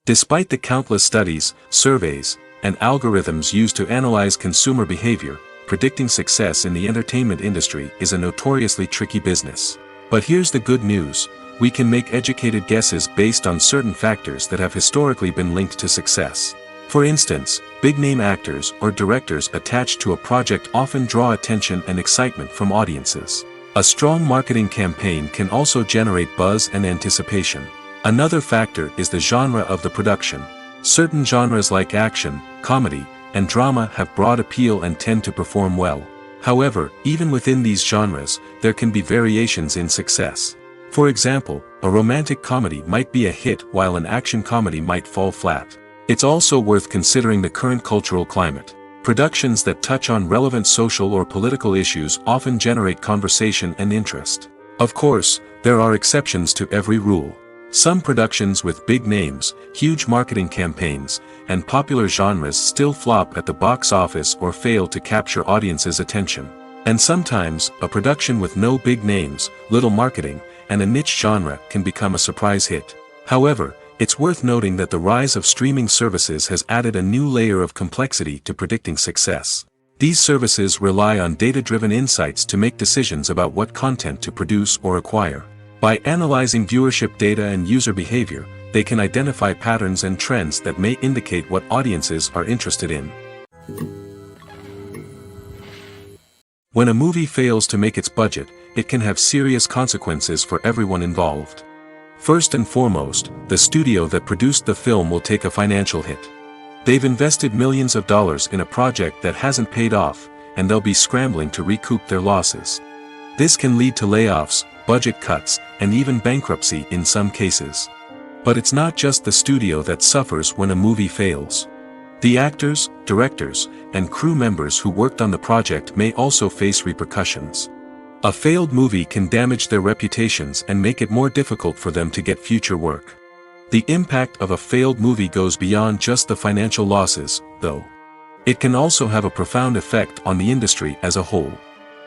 Despite the countless studies, surveys, and algorithms used to analyze consumer behavior, predicting success in the entertainment industry is a notoriously tricky business. But here's the good news: we can make educated guesses based on certain factors that have historically been linked to success. For instance, big-name actors or directors attached to a project often draw attention and excitement from audiences. A strong marketing campaign can also generate buzz and anticipation. Another factor is the genre of the production. Certain genres like action, comedy, and drama have broad appeal and tend to perform well. However, even within these genres, there can be variations in success. For example, a romantic comedy might be a hit while an action comedy might fall flat. It's also worth considering the current cultural climate. Productions that touch on relevant social or political issues often generate conversation and interest. Of course, there are exceptions to every rule. Some productions with big names, huge marketing campaigns, and popular genres still flop at the box office or fail to capture audiences' attention. And sometimes, a production with no big names, little marketing, and a niche genre can become a surprise hit. However, it's worth noting that the rise of streaming services has added a new layer of complexity to predicting success. These services rely on data-driven insights to make decisions about what content to produce or acquire. By analyzing viewership data and user behavior, they can identify patterns and trends that may indicate what audiences are interested in. When a movie fails to make its budget, it can have serious consequences for everyone involved. First and foremost, the studio that produced the film will take a financial hit. They've invested millions of dollars in a project that hasn't paid off, and they'll be scrambling to recoup their losses. This can lead to layoffs, budget cuts, and even bankruptcy in some cases. But it's not just the studio that suffers when a movie fails. The actors, directors, and crew members who worked on the project may also face repercussions. A failed movie can damage their reputations and make it more difficult for them to get future work. The impact of a failed movie goes beyond just the financial losses, though. It can also have a profound effect on the industry as a whole.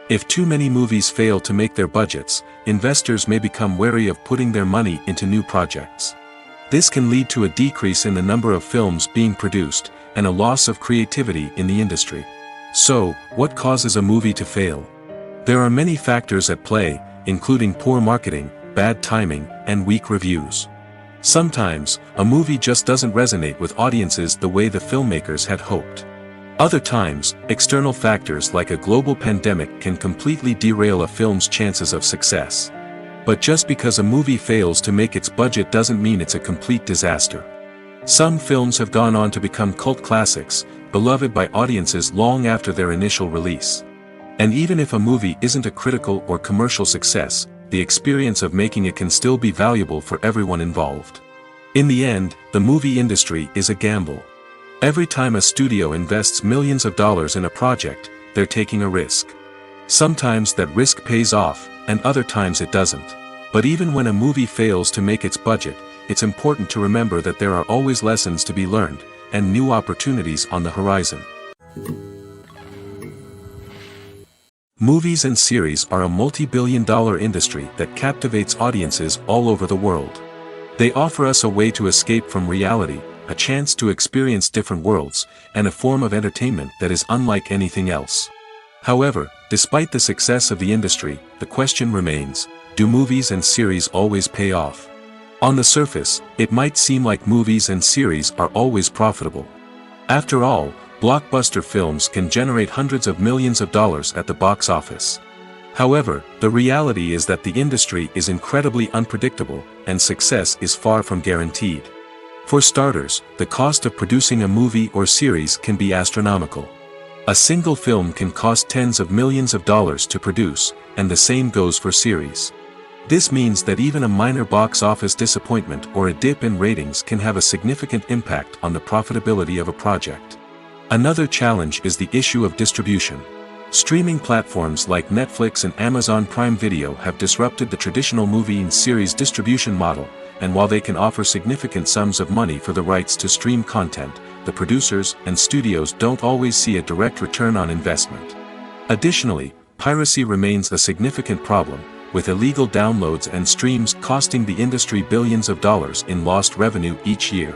If too many movies fail to make their budgets, investors may become wary of putting their money into new projects. This can lead to a decrease in the number of films being produced, and a loss of creativity in the industry. So, what causes a movie to fail? There are many factors at play, including poor marketing, bad timing, and weak reviews. Sometimes, a movie just doesn't resonate with audiences the way the filmmakers had hoped. Other times, external factors like a global pandemic can completely derail a film's chances of success. But just because a movie fails to make its budget doesn't mean it's a complete disaster. Some films have gone on to become cult classics, beloved by audiences long after their initial release. And even if a movie isn't a critical or commercial success, the experience of making it can still be valuable for everyone involved. In the end, the movie industry is a gamble. Every time a studio invests millions of dollars in a project, they're taking a risk. Sometimes that risk pays off, and other times it doesn't. But even when a movie fails to make its budget, it's important to remember that there are always lessons to be learned, and new opportunities on the horizon. Movies and series are a multi-billion-dollar industry that captivates audiences all over the world. They offer us a way to escape from reality, a chance to experience different worlds, and a form of entertainment that is unlike anything else. However, despite the success of the industry, the question remains, do movies and series always pay off? On the surface, it might seem like movies and series are always profitable. After all, blockbuster films can generate hundreds of millions of dollars at the box office. However, the reality is that the industry is incredibly unpredictable, and success is far from guaranteed. For starters, the cost of producing a movie or series can be astronomical. A single film can cost tens of millions of dollars to produce, and the same goes for series. This means that even a minor box office disappointment or a dip in ratings can have a significant impact on the profitability of a project. Another challenge is the issue of distribution. Streaming platforms like Netflix and Amazon Prime Video have disrupted the traditional movie and series distribution model, and while they can offer significant sums of money for the rights to stream content, the producers and studios don't always see a direct return on investment. Additionally, piracy remains a significant problem, with illegal downloads and streams costing the industry billions of dollars in lost revenue each year.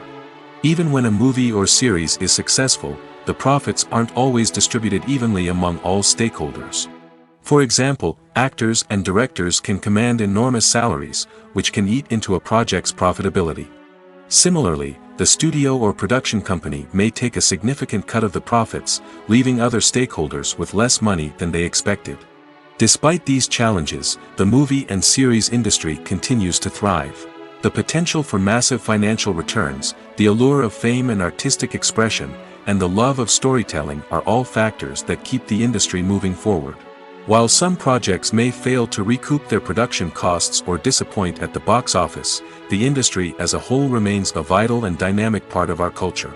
Even when a movie or series is successful, the profits aren't always distributed evenly among all stakeholders. For example, actors and directors can command enormous salaries, which can eat into a project's profitability. Similarly, the studio or production company may take a significant cut of the profits, leaving other stakeholders with less money than they expected. Despite these challenges, the movie and series industry continues to thrive. The potential for massive financial returns, the allure of fame and artistic expression, and the love of storytelling are all factors that keep the industry moving forward. While some projects may fail to recoup their production costs or disappoint at the box office, the industry as a whole remains a vital and dynamic part of our culture.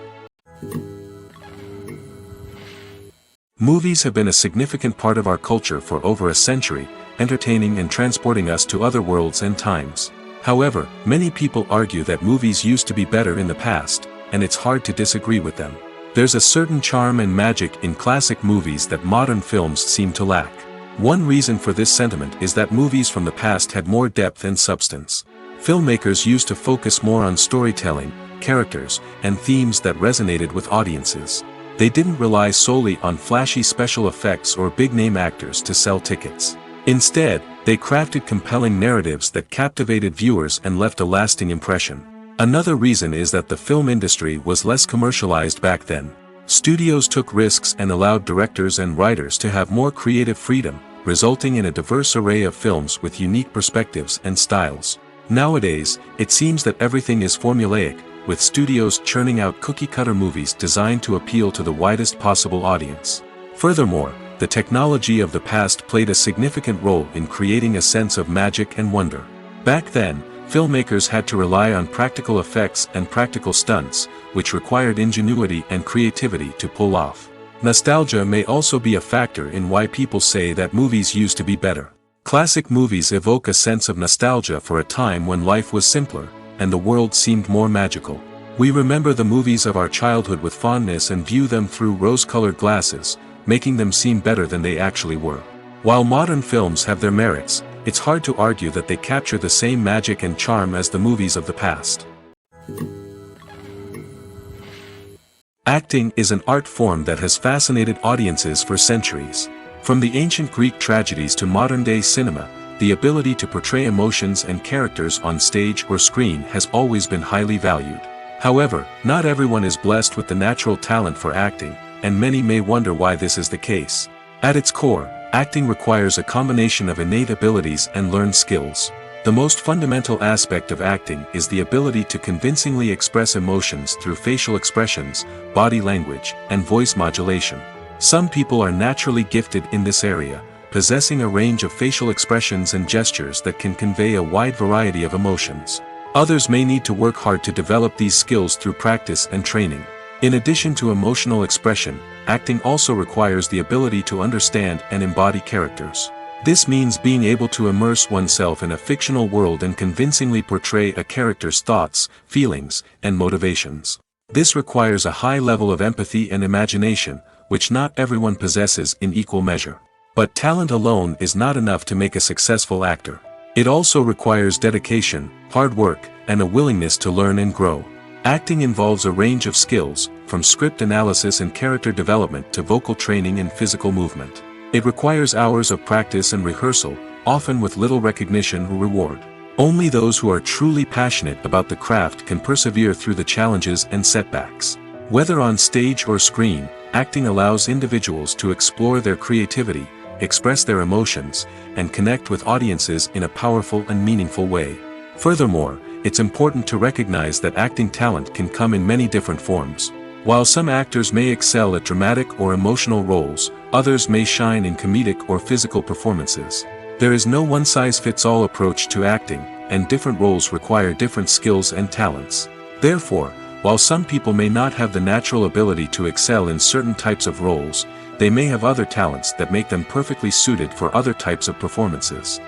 Movies have been a significant part of our culture for over a century, entertaining and transporting us to other worlds and times. However, many people argue that movies used to be better in the past, and it's hard to disagree with them. There's a certain charm and magic in classic movies that modern films seem to lack. One reason for this sentiment is that movies from the past had more depth and substance. Filmmakers used to focus more on storytelling, characters, and themes that resonated with audiences. They didn't rely solely on flashy special effects or big-name actors to sell tickets. Instead, they crafted compelling narratives that captivated viewers and left a lasting impression. Another reason is that the film industry was less commercialized back then. Studios took risks and allowed directors and writers to have more creative freedom, resulting in a diverse array of films with unique perspectives and styles. Nowadays, it seems that everything is formulaic, with studios churning out cookie-cutter movies designed to appeal to the widest possible audience. Furthermore, the technology of the past played a significant role in creating a sense of magic and wonder. Back then, filmmakers had to rely on practical effects and practical stunts, which required ingenuity and creativity to pull off. Nostalgia may also be a factor in why people say that movies used to be better. Classic movies evoke a sense of nostalgia for a time when life was simpler, and the world seemed more magical. We remember the movies of our childhood with fondness and view them through rose-colored glasses, making them seem better than they actually were. While modern films have their merits, it's hard to argue that they capture the same magic and charm as the movies of the past. Acting is an art form that has fascinated audiences for centuries. From the ancient Greek tragedies to modern-day cinema, the ability to portray emotions and characters on stage or screen has always been highly valued. However, not everyone is blessed with the natural talent for acting, and many may wonder why this is the case. At its core, acting requires a combination of innate abilities and learned skills. The most fundamental aspect of acting is the ability to convincingly express emotions through facial expressions, body language, and voice modulation. Some people are naturally gifted in this area, possessing a range of facial expressions and gestures that can convey a wide variety of emotions. Others may need to work hard to develop these skills through practice and training. In addition to emotional expression, acting also requires the ability to understand and embody characters. This means being able to immerse oneself in a fictional world and convincingly portray a character's thoughts, feelings, and motivations. This requires a high level of empathy and imagination, which not everyone possesses in equal measure. But talent alone is not enough to make a successful actor. It also requires dedication, hard work, and a willingness to learn and grow. Acting involves a range of skills, from script analysis and character development to vocal training and physical movement. It requires hours of practice and rehearsal, often with little recognition or reward. Only those who are truly passionate about the craft can persevere through the challenges and setbacks. Whether on stage or screen, acting allows individuals to explore their creativity, express their emotions, and connect with audiences in a powerful and meaningful way. Furthermore, it's important to recognize that acting talent can come in many different forms. While some actors may excel at dramatic or emotional roles, others may shine in comedic or physical performances. There is no one-size-fits-all approach to acting, and different roles require different skills and talents. Therefore, while some people may not have the natural ability to excel in certain types of roles, they may have other talents that make them perfectly suited for other types of performances.